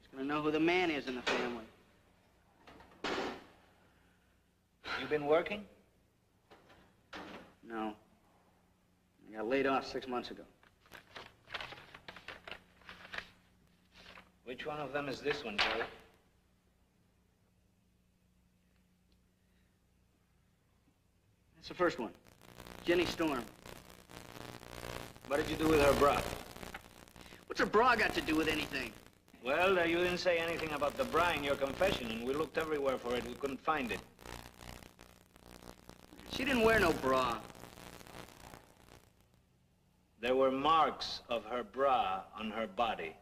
She's gonna know who the man is in the family. You been working? No. I got laid off 6 months ago. Which one of them is this one, Joey? That's the first one. Jenny Storm. What did you do with her bra? What's her bra got to do with anything? Well, you didn't say anything about the bra in your confession, and we looked everywhere for it. We couldn't find it. She didn't wear no bra. There were marks of her bra on her body.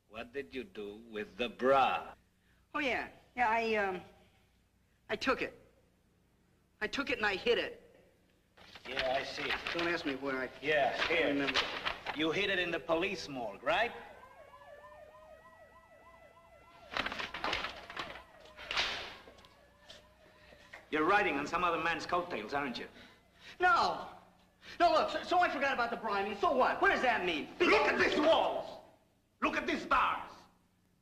What did you do with the bra? Oh, yeah. Yeah, I took it. I took it and I hid it. Yeah, I see it. Don't ask me where I... Yeah, here. I remember. You hid it in the police morgue, right? You're riding on some other man's coattails, aren't you? No. No, look, so I forgot about the bra. I mean, so what? What does that mean? Look at these walls. Look at these bars.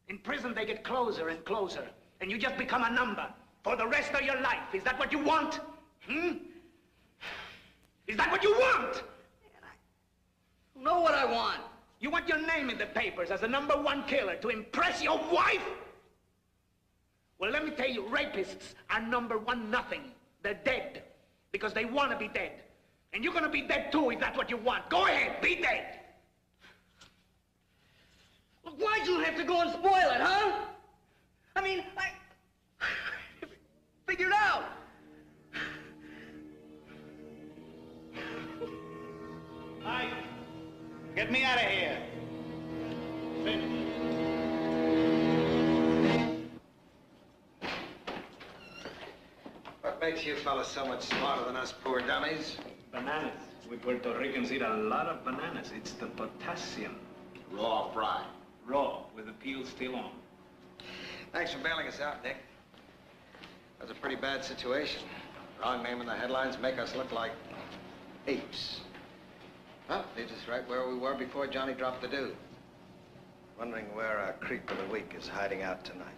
In prison, they get closer and closer, and you just become a number for the rest of your life. Is that what you want? Hmm? Is that what you want? I don't know what I want. You want your name in the papers as the #1 killer to impress your wife? Well, let me tell you, rapists are #1 nothing. They're dead because they want to be dead. And you're going to be dead too if that's what you want. Go ahead, be dead. Look, why'd you have to go and spoil it, huh? I mean, I figured out. Mike, get me out of here. Finish. What makes you fellas so much smarter than us poor dummies? Bananas. We Puerto Ricans eat a lot of bananas. It's the potassium. Raw or fried? Raw, with the peel still on. Thanks for bailing us out, Nick. That's a pretty bad situation. Wrong name in the headlines make us look like apes. Well, leaves us right where we were before Johnny dropped the dude. Wondering where our creep of the week is hiding out tonight.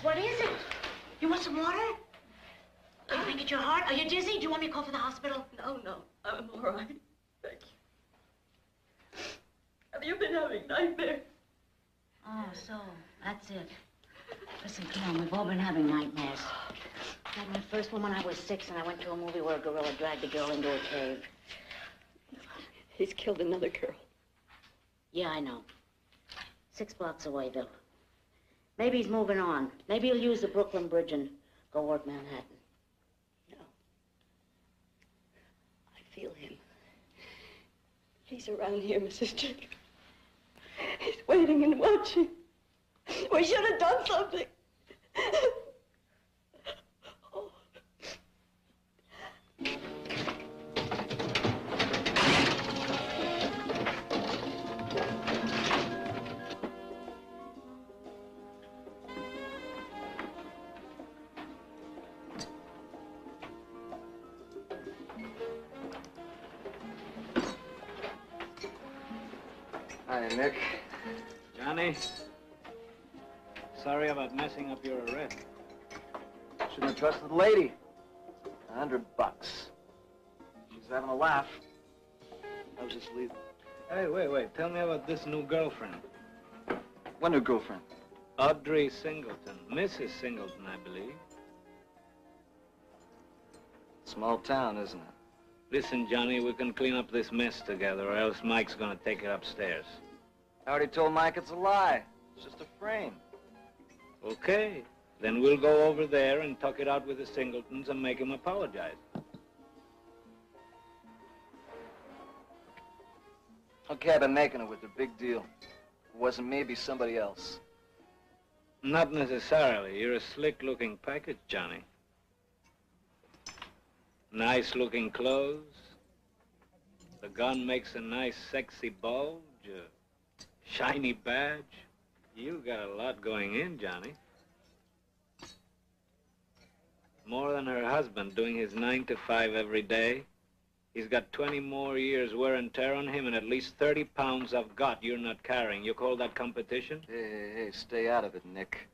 What is it? You want some water? Coughing at your heart? Are you dizzy? Do you want me to call for the hospital? No, no, I'm all right. Thank you. Have you been having nightmares? Oh, so that's it. Listen, come on, we've all been having nightmares. I had my first one when I was 6, and I went to a movie where a gorilla dragged a girl into a cave. He's killed another girl. Yeah, I know. 6 blocks away, Bill. Maybe he's moving on. Maybe he'll use the Brooklyn Bridge and go work Manhattan. No. I feel him. He's around here, Mrs. Jacob. He's waiting and watching. We should have done something. Oh. Hi, Nick. Johnny, sorry about messing up your arrest. Shouldn't have trusted the lady. $100. She's having a laugh. I was just leaving. Hey, wait. Tell me about this new girlfriend. What new girlfriend? Audrey Singleton. Mrs. Singleton, I believe. Small town, isn't it? Listen, Johnny, we can clean up this mess together, or else Mike's gonna take it upstairs. I already told Mike it's a lie. It's just a frame. Okay. Then we'll go over there and talk it out with the Singletons and make him apologize. Okay, I've been making it with her. Big deal. If it wasn't me, it'd be somebody else. Not necessarily. You're a slick-looking package, Johnny. Nice-looking clothes. The gun makes a nice, sexy bulge. A shiny badge. You got a lot going in, Johnny. More than her husband doing his 9 to 5 every day. He's got 20 more years wear and tear on him and at least 30 pounds of gut you're not carrying. You call that competition? Hey, stay out of it, Nick.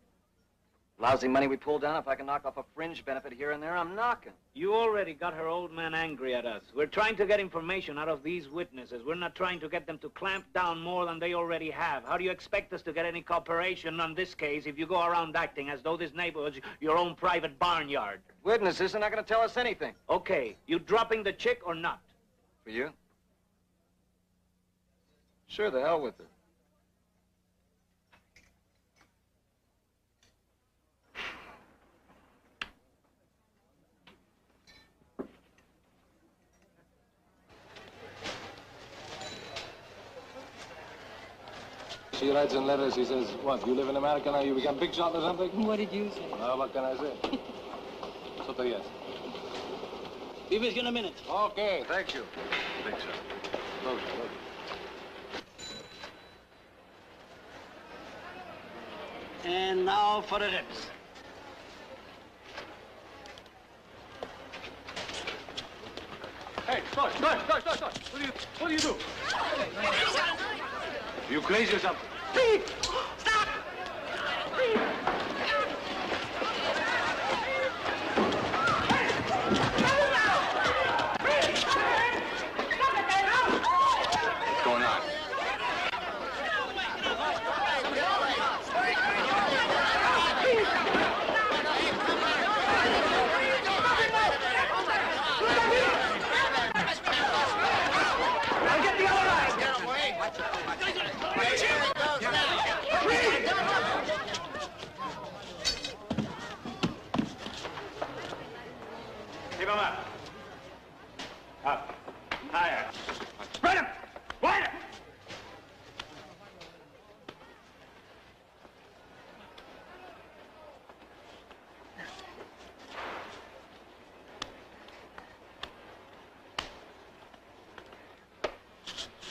Lousy money we pull down, if I can knock off a fringe benefit here and there, I'm knocking. You already got her old man angry at us. We're trying to get information out of these witnesses. We're not trying to get them to clamp down more than they already have. How do you expect us to get any cooperation on this case if you go around acting as though this neighborhood's your own private barnyard? Witnesses are not going to tell us anything. Okay, you dropping the chick or not? For you? Sure, the hell with her. She writes in letters, he says, what, you live in America now, you become big shot or something? What did you say? Well, what can I say? So te yes. Be with you in a minute. Okay, thank you. Big shot. Close. And now for the ribs. Hey, stop. What do you do? You crazy or something? Steve! Stop! Steve! What's going on? I'll get the other eye! Get away! Keep him up. Up. Higher. Spread him! Wider!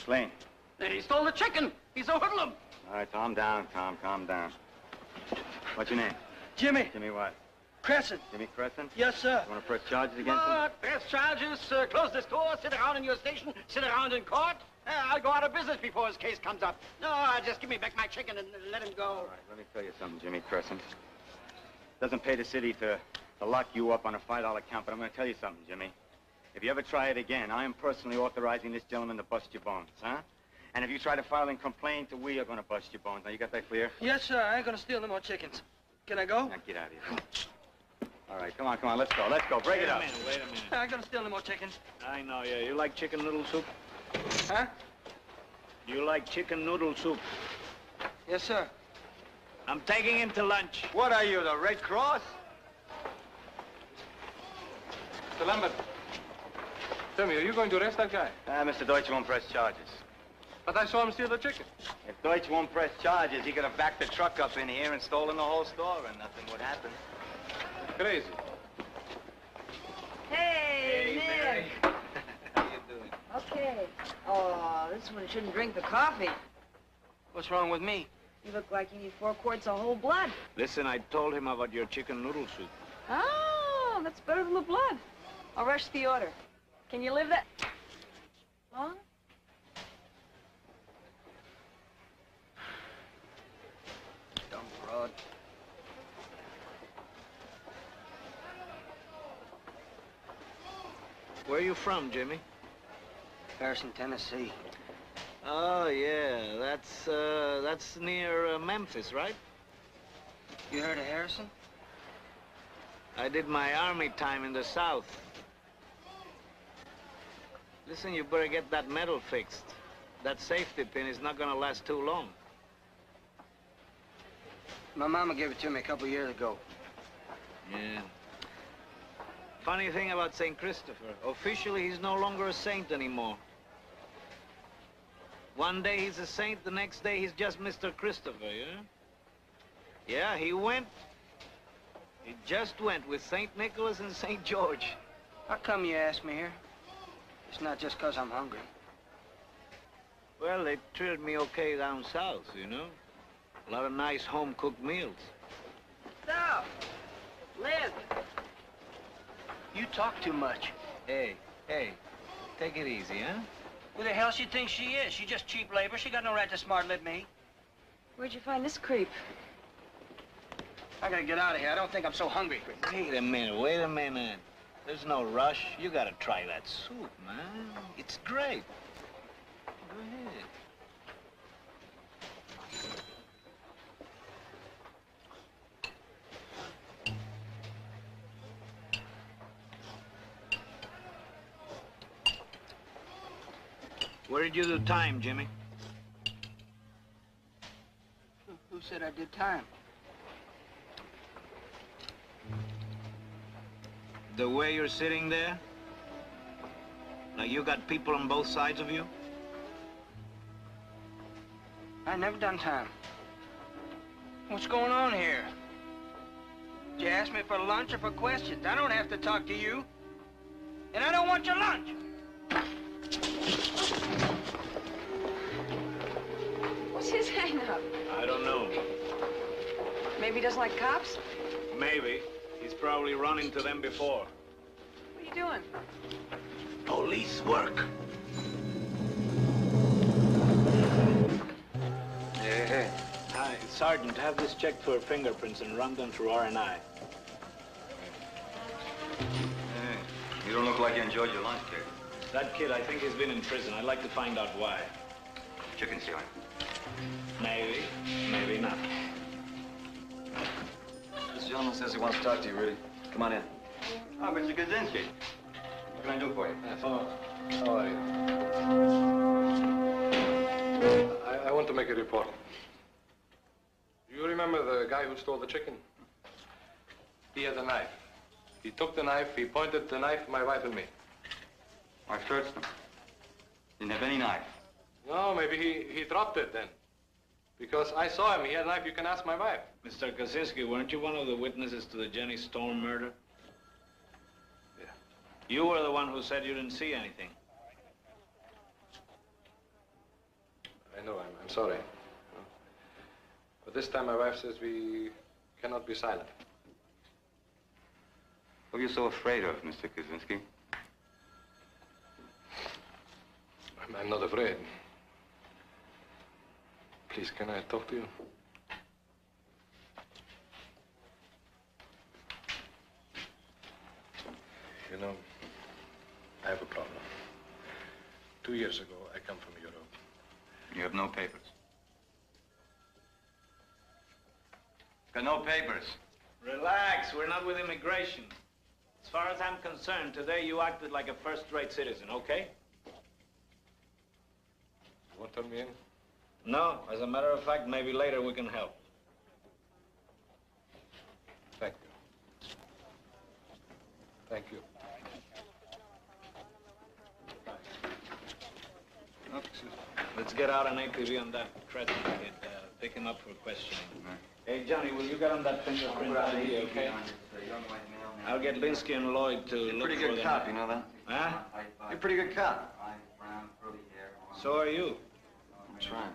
Blaine. He stole the chicken. He's a hoodlum. All right, calm down, Tom. Calm down. What's your name? Jimmy. Jimmy what? Crescent. Jimmy Crescent? Yes, sir. You want to press charges against him? Press charges, close this door, sit around in your station, sit around in court. I'll go out of business before his case comes up. No, just give me back my chicken and let him go. All right, let me tell you something, Jimmy Crescent. Doesn't pay the city to lock you up on a $5 count, but I'm gonna tell you something, Jimmy. If you ever try it again, I am personally authorizing this gentleman to bust your bones, huh? And if you try to file a complaint, we are gonna bust your bones. Now, you got that clear? Yes, sir. I ain't gonna steal no more chickens. Can I go? Now, get out of here. All right, come on, let's go. Break it up. Wait a minute. I ain't gonna steal no more chickens. I know, yeah. You like chicken noodle soup? Huh? You like chicken noodle soup? Yes, sir. I'm taking him to lunch. What are you, the Red Cross? Mr. Lambert, tell me, are you going to arrest that guy? Mr. Deutsch won't press charges. But I saw him steal the chicken. If Deutsch won't press charges, he could have backed the truck up in here and stolen the whole store, and nothing would happen. Crazy. Hey, Nick. How you doing? Okay. Oh, this one shouldn't drink the coffee. What's wrong with me? You look like you need 4 quarts of whole blood. Listen, I told him about your chicken noodle soup. Oh, that's better than the blood. I'll rush the order. Can you live that long? Dumb broad. Where are you from, Jimmy? Harrison, Tennessee. Oh, yeah. That's near Memphis, right? You heard of Harrison? I did my army time in the South. Listen, you better get that metal fixed. That safety pin is not gonna last too long. My mama gave it to me a couple years ago. Yeah. Funny thing about St. Christopher, officially he's no longer a saint anymore. One day he's a saint, the next day he's just Mr. Christopher, yeah? Yeah, he just went with St. Nicholas and St. George. How come you asked me here? It's not just 'cause I'm hungry. Well, they treated me okay down south, you know? A lot of nice home-cooked meals. So, Liz. You talk too much. Hey, take it easy, huh? Who the hell she thinks she is? She just cheap labor. She got no right to smart-lip me. Where'd you find this creep? I gotta get out of here. I don't think I'm so hungry. Wait a minute. There's no rush. You gotta try that soup, man. It's great. Go ahead. Where did you do time, Jimmy? Who said I did time? The way you're sitting there? Like you got people on both sides of you? I never done time. What's going on here? Did you ask me for lunch or for questions? I don't have to talk to you. And I don't want your lunch. What's his hang-up? I don't know. Maybe he doesn't like cops? Maybe. He's probably run into them before. What are you doing? Police work. Hey. Hi, Sergeant, have this checked for fingerprints and run them through R&I. Hey, you don't look like you enjoyed your lunch, kid. That kid, I think he's been in prison. I'd like to find out why. Chicken stealing. Maybe, maybe not. This gentleman says he wants to talk to you, Rudy. Come on in. Oh, Mr. Kaczynski. What can I do for you? How are you? I want to make a report. Do you remember the guy who stole the chicken? He had a knife. He took the knife, he pointed the knife at my wife and me. I searched him. Didn't have any knife. No, maybe he dropped it then. Because I saw him, he had a knife, you can ask my wife. Mr. Kaczynski, weren't you one of the witnesses to the Jenny Storm murder? Yeah. You were the one who said you didn't see anything. I know, I'm sorry. But this time my wife says we cannot be silent. What are you so afraid of, Mr. Kaczynski? I'm not afraid. Please, can I talk to you? You know, I have a problem. 2 years ago, I come from Europe. You have no papers. Got no papers. Relax, we're not with immigration. As far as I'm concerned, today you acted like a first-rate citizen, okay? You won't turn me in? No, as a matter of fact, maybe later we can help. Thank you. Thank you. Let's get out an APV on that Crescent kid. Pick him up for questioning. Hey, Johnny, will you get on that fingerprint ID, okay? I'll get Linsky and Lloyd to look for them. Pretty good cop, you know that? Huh? You're a pretty good cop. So are you. I'm trying.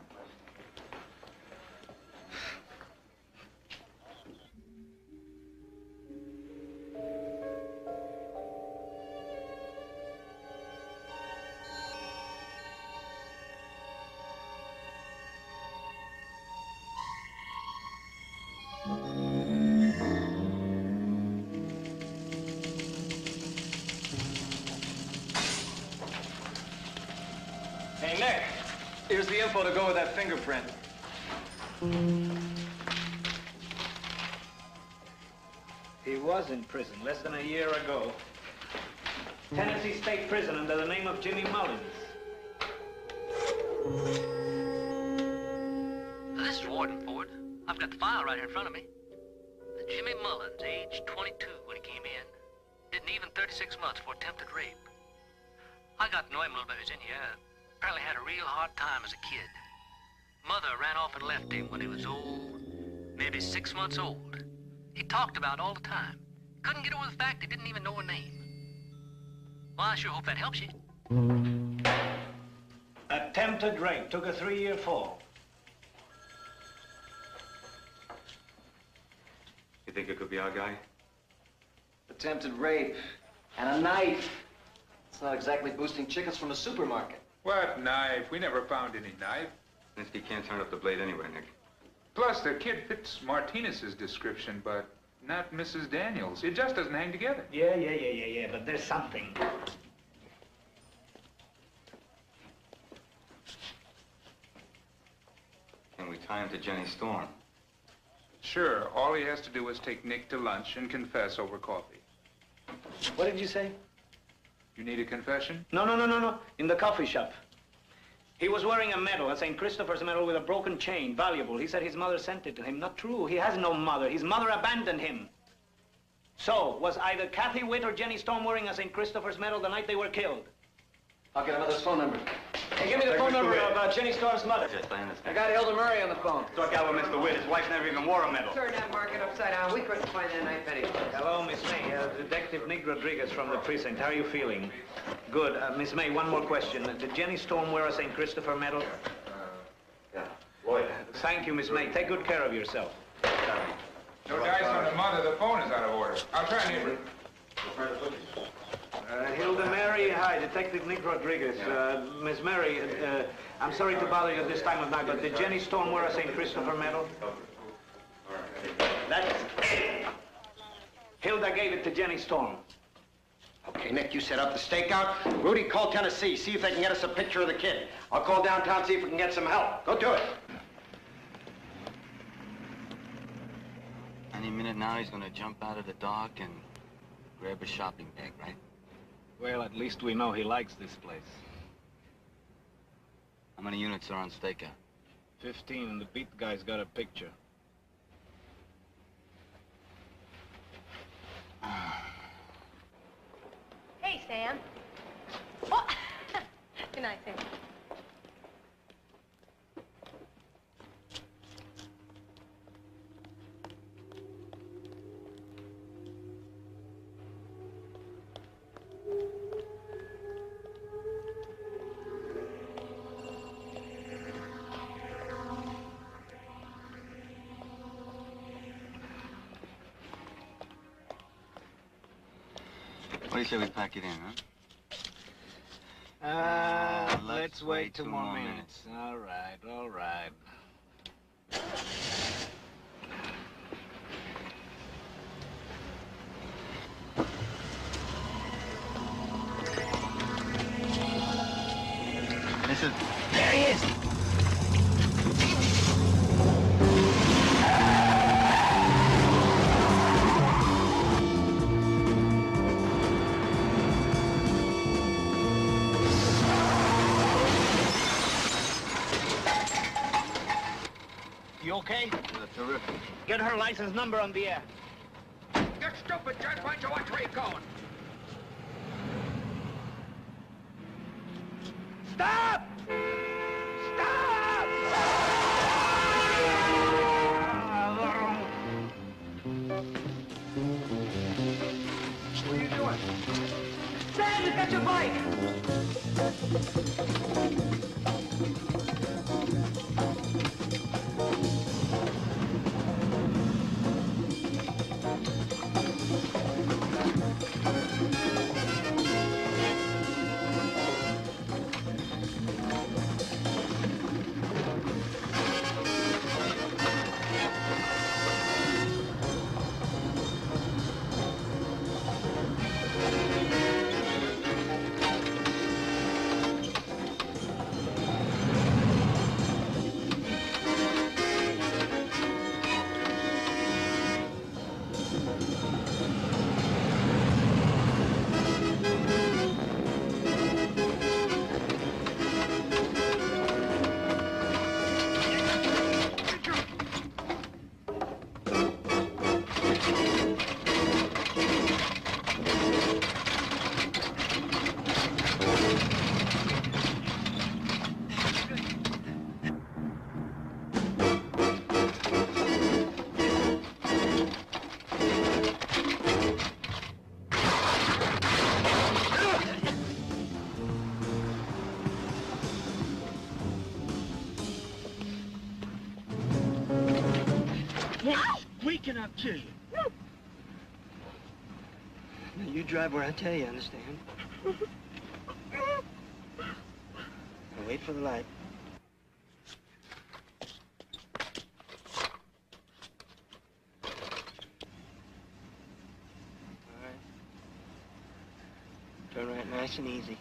Hey, Nick, here's the info to go with that fingerprint. He was in prison less than a year ago. Tennessee State Prison under the name of Jimmy Mullins. This is Warden Ford. I've got the file right here in front of me. Jimmy Mullins, age 22 when he came in. Didn't even 36 months for attempted rape. I got to know him a little bit. He was in here. Apparently had a real hard time as a kid. Mother ran off and left him when he was old, maybe 6 months old. He talked about it all the time. Couldn't get over the fact he didn't even know her name. Well, I sure hope that helps you. Attempted rape. Took a 3-year fall. You think it could be our guy? Attempted rape and a knife. It's not exactly boosting chickens from a supermarket. What knife? We never found any knife. Linsky can't turn up the blade anyway, Nick. Plus, the kid fits Martinez's description, but not Mrs. Daniels. It just doesn't hang together. Yeah, but there's something. Can we tie him to Jenny Storm? Sure, all he has to do is take Nick to lunch and confess over coffee. What did you say? You need a confession? No. In the coffee shop. He was wearing a medal, a St. Christopher's medal with a broken chain, valuable. He said his mother sent it to him. Not true. He has no mother. His mother abandoned him. So, was either Kathy Witt or Jenny Storm wearing a St. Christopher's medal the night they were killed? I'll get her mother's phone number. Hey, give me the phone number of Jenny Storm's mother. Yes, I understand. I got Hilda Murray on the phone. Struck out with Mr. Witt. His wife never even wore a medal. Turn that market upside down. We couldn't find that knife anywhere. Hello, Miss May. Detective Nick Rodriguez from the precinct. How are you feeling? Good. Miss May, one more question. Did Jenny Storm wear a St. Christopher medal? Yeah. Lloyd. Thank you, Miss May. Take good care of yourself. No dice on the mother. The phone is out of order. I'll try Neighbor. Hilda Mary, hi, Detective Nick Rodriguez. Miss Mary, I'm sorry to bother you at this time of night, but did Jenny Storm wear a St. Christopher medal? That's it. Hilda gave it to Jenny Storm. Okay, Nick, you set up the stakeout. Rudy, call Tennessee. See if they can get us a picture of the kid. I'll call downtown, see if we can get some help. Go do it. Any minute now, he's gonna jump out of the dock and grab a shopping bag, right? Well, at least we know he likes this place. How many units are on stakeout? 15, and the beat guy's got a picture. Hey, Sam. What? Good night, Sam. What do you say we pack it in, huh? Let's wait 2 more minutes. All right. okay? Terrific. Get her license number on the air. You stupid jerk. Why don't you watch where you're going? Stop! What are you doing? Sam, you got your bike! Waking up to you. Now you drive where I tell you, understand? Now wait for the light. All right. Turn right nice and easy.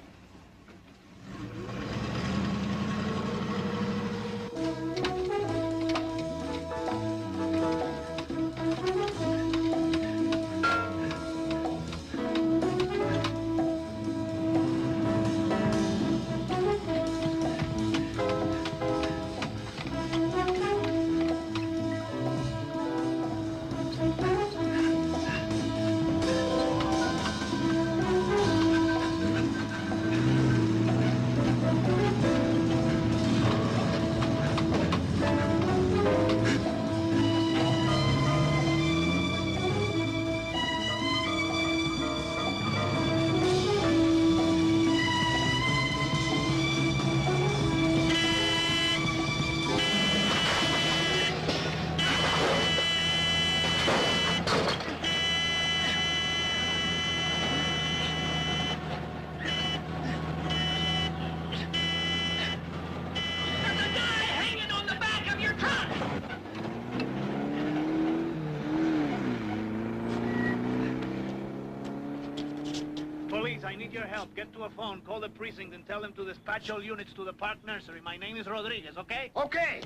Police, I need your help. Get to a phone, call the precinct, and tell them to dispatch all units to the Park Nursery. My name is Rodriguez, okay? Okay.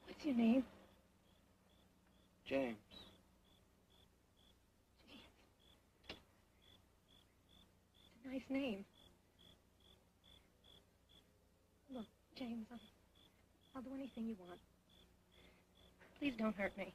What's your name? James. It's a nice name. Look, James, I'll do anything you want. Please don't hurt me.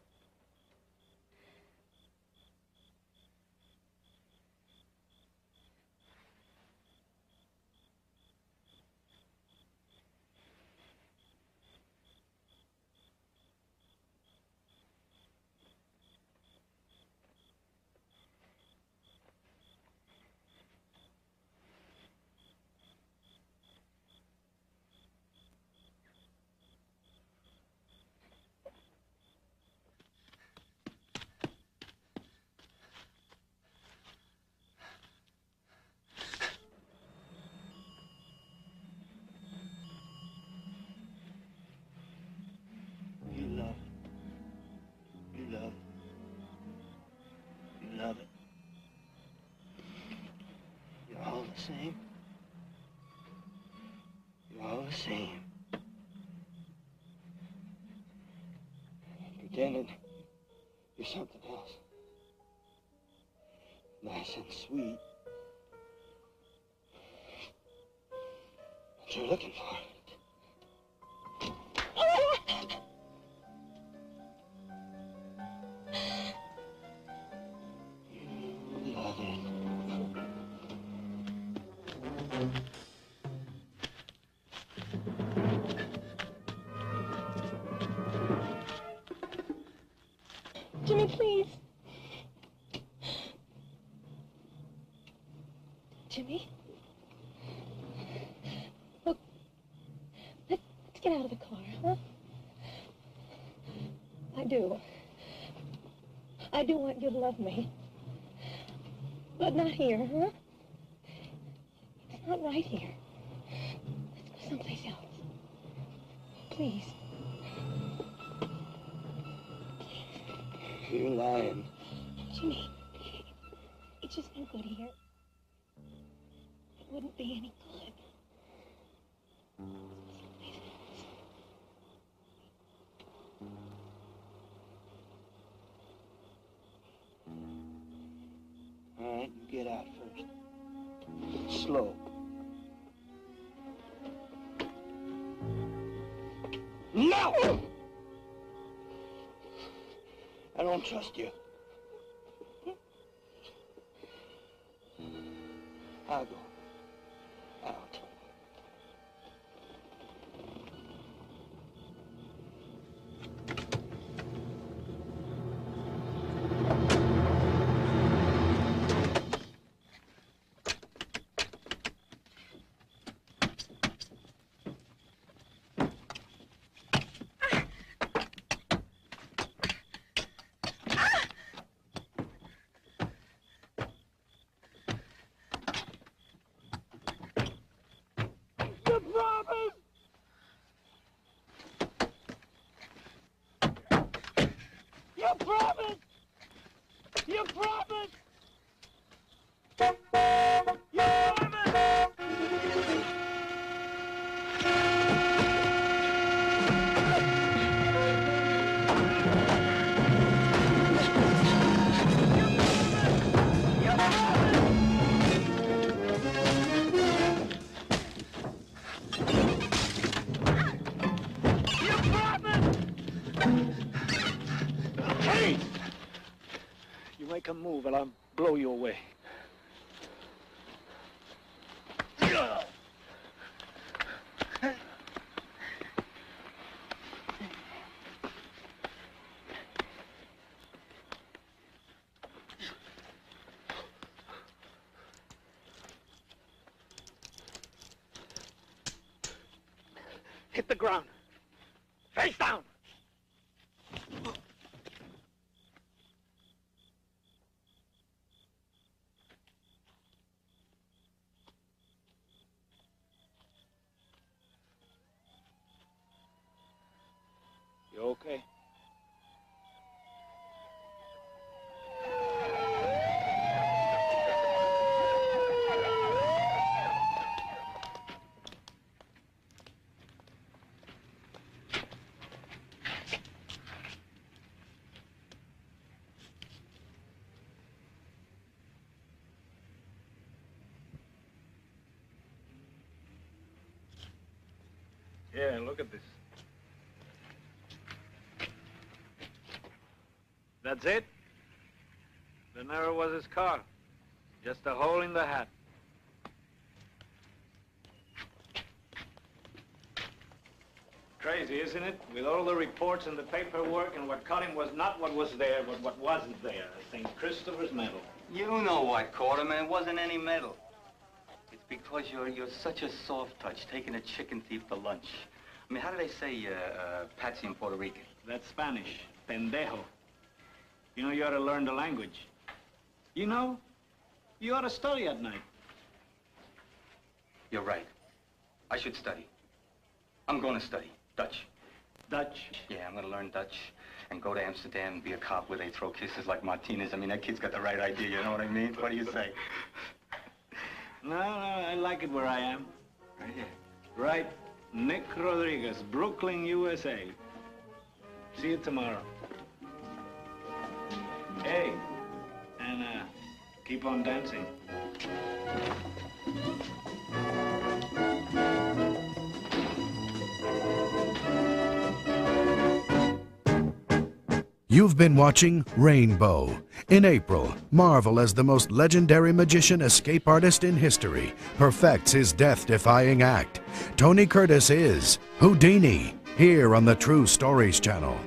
the same. You're all the same. Pretending you're something else. Nice and sweet. But you're looking for it. Love it. Jimmy, please. Jimmy? Look, let's get out of the car, huh? I do want you to love me. But not here, huh? It's not right here. Let's go someplace else. Please. You're lying. Jimmy, it's just no good here. It wouldn't be any good. Someplace else. All right, you get out first. Slow. No! I don't trust you. I'll go. Out. Move and I'll blow you away. Hit the ground. Face down. Okay. Yeah, look at this. That's it? The never was his car. Just a hole in the hat. Crazy, isn't it? With all the reports and the paperwork, and what caught him was not what was there, but what wasn't there. St. Christopher's medal. You know what, Quarterman? It wasn't any medal. It's because you're such a soft touch, taking a chicken thief to lunch. I mean, how do they say Patsy in Puerto Rican? That's Spanish. Pendejo. You know, you ought to learn the language. You know, you ought to study at night. You're right. I should study. I'm going to study. Dutch. Dutch? Yeah, I'm going to learn Dutch and go to Amsterdam and be a cop where they throw kisses like Martinez. I mean, that kid's got the right idea, you know what I mean? What do you say? No, I like it where I am. Right here. Right, Nick Rodriguez, Brooklyn, USA. See you tomorrow. Hey, and keep on dancing. You've been watching Rainbow. In April, Marvel, as the most legendary magician escape artist in history, perfects his death-defying act. Tony Curtis is Houdini, here on the True Stories Channel.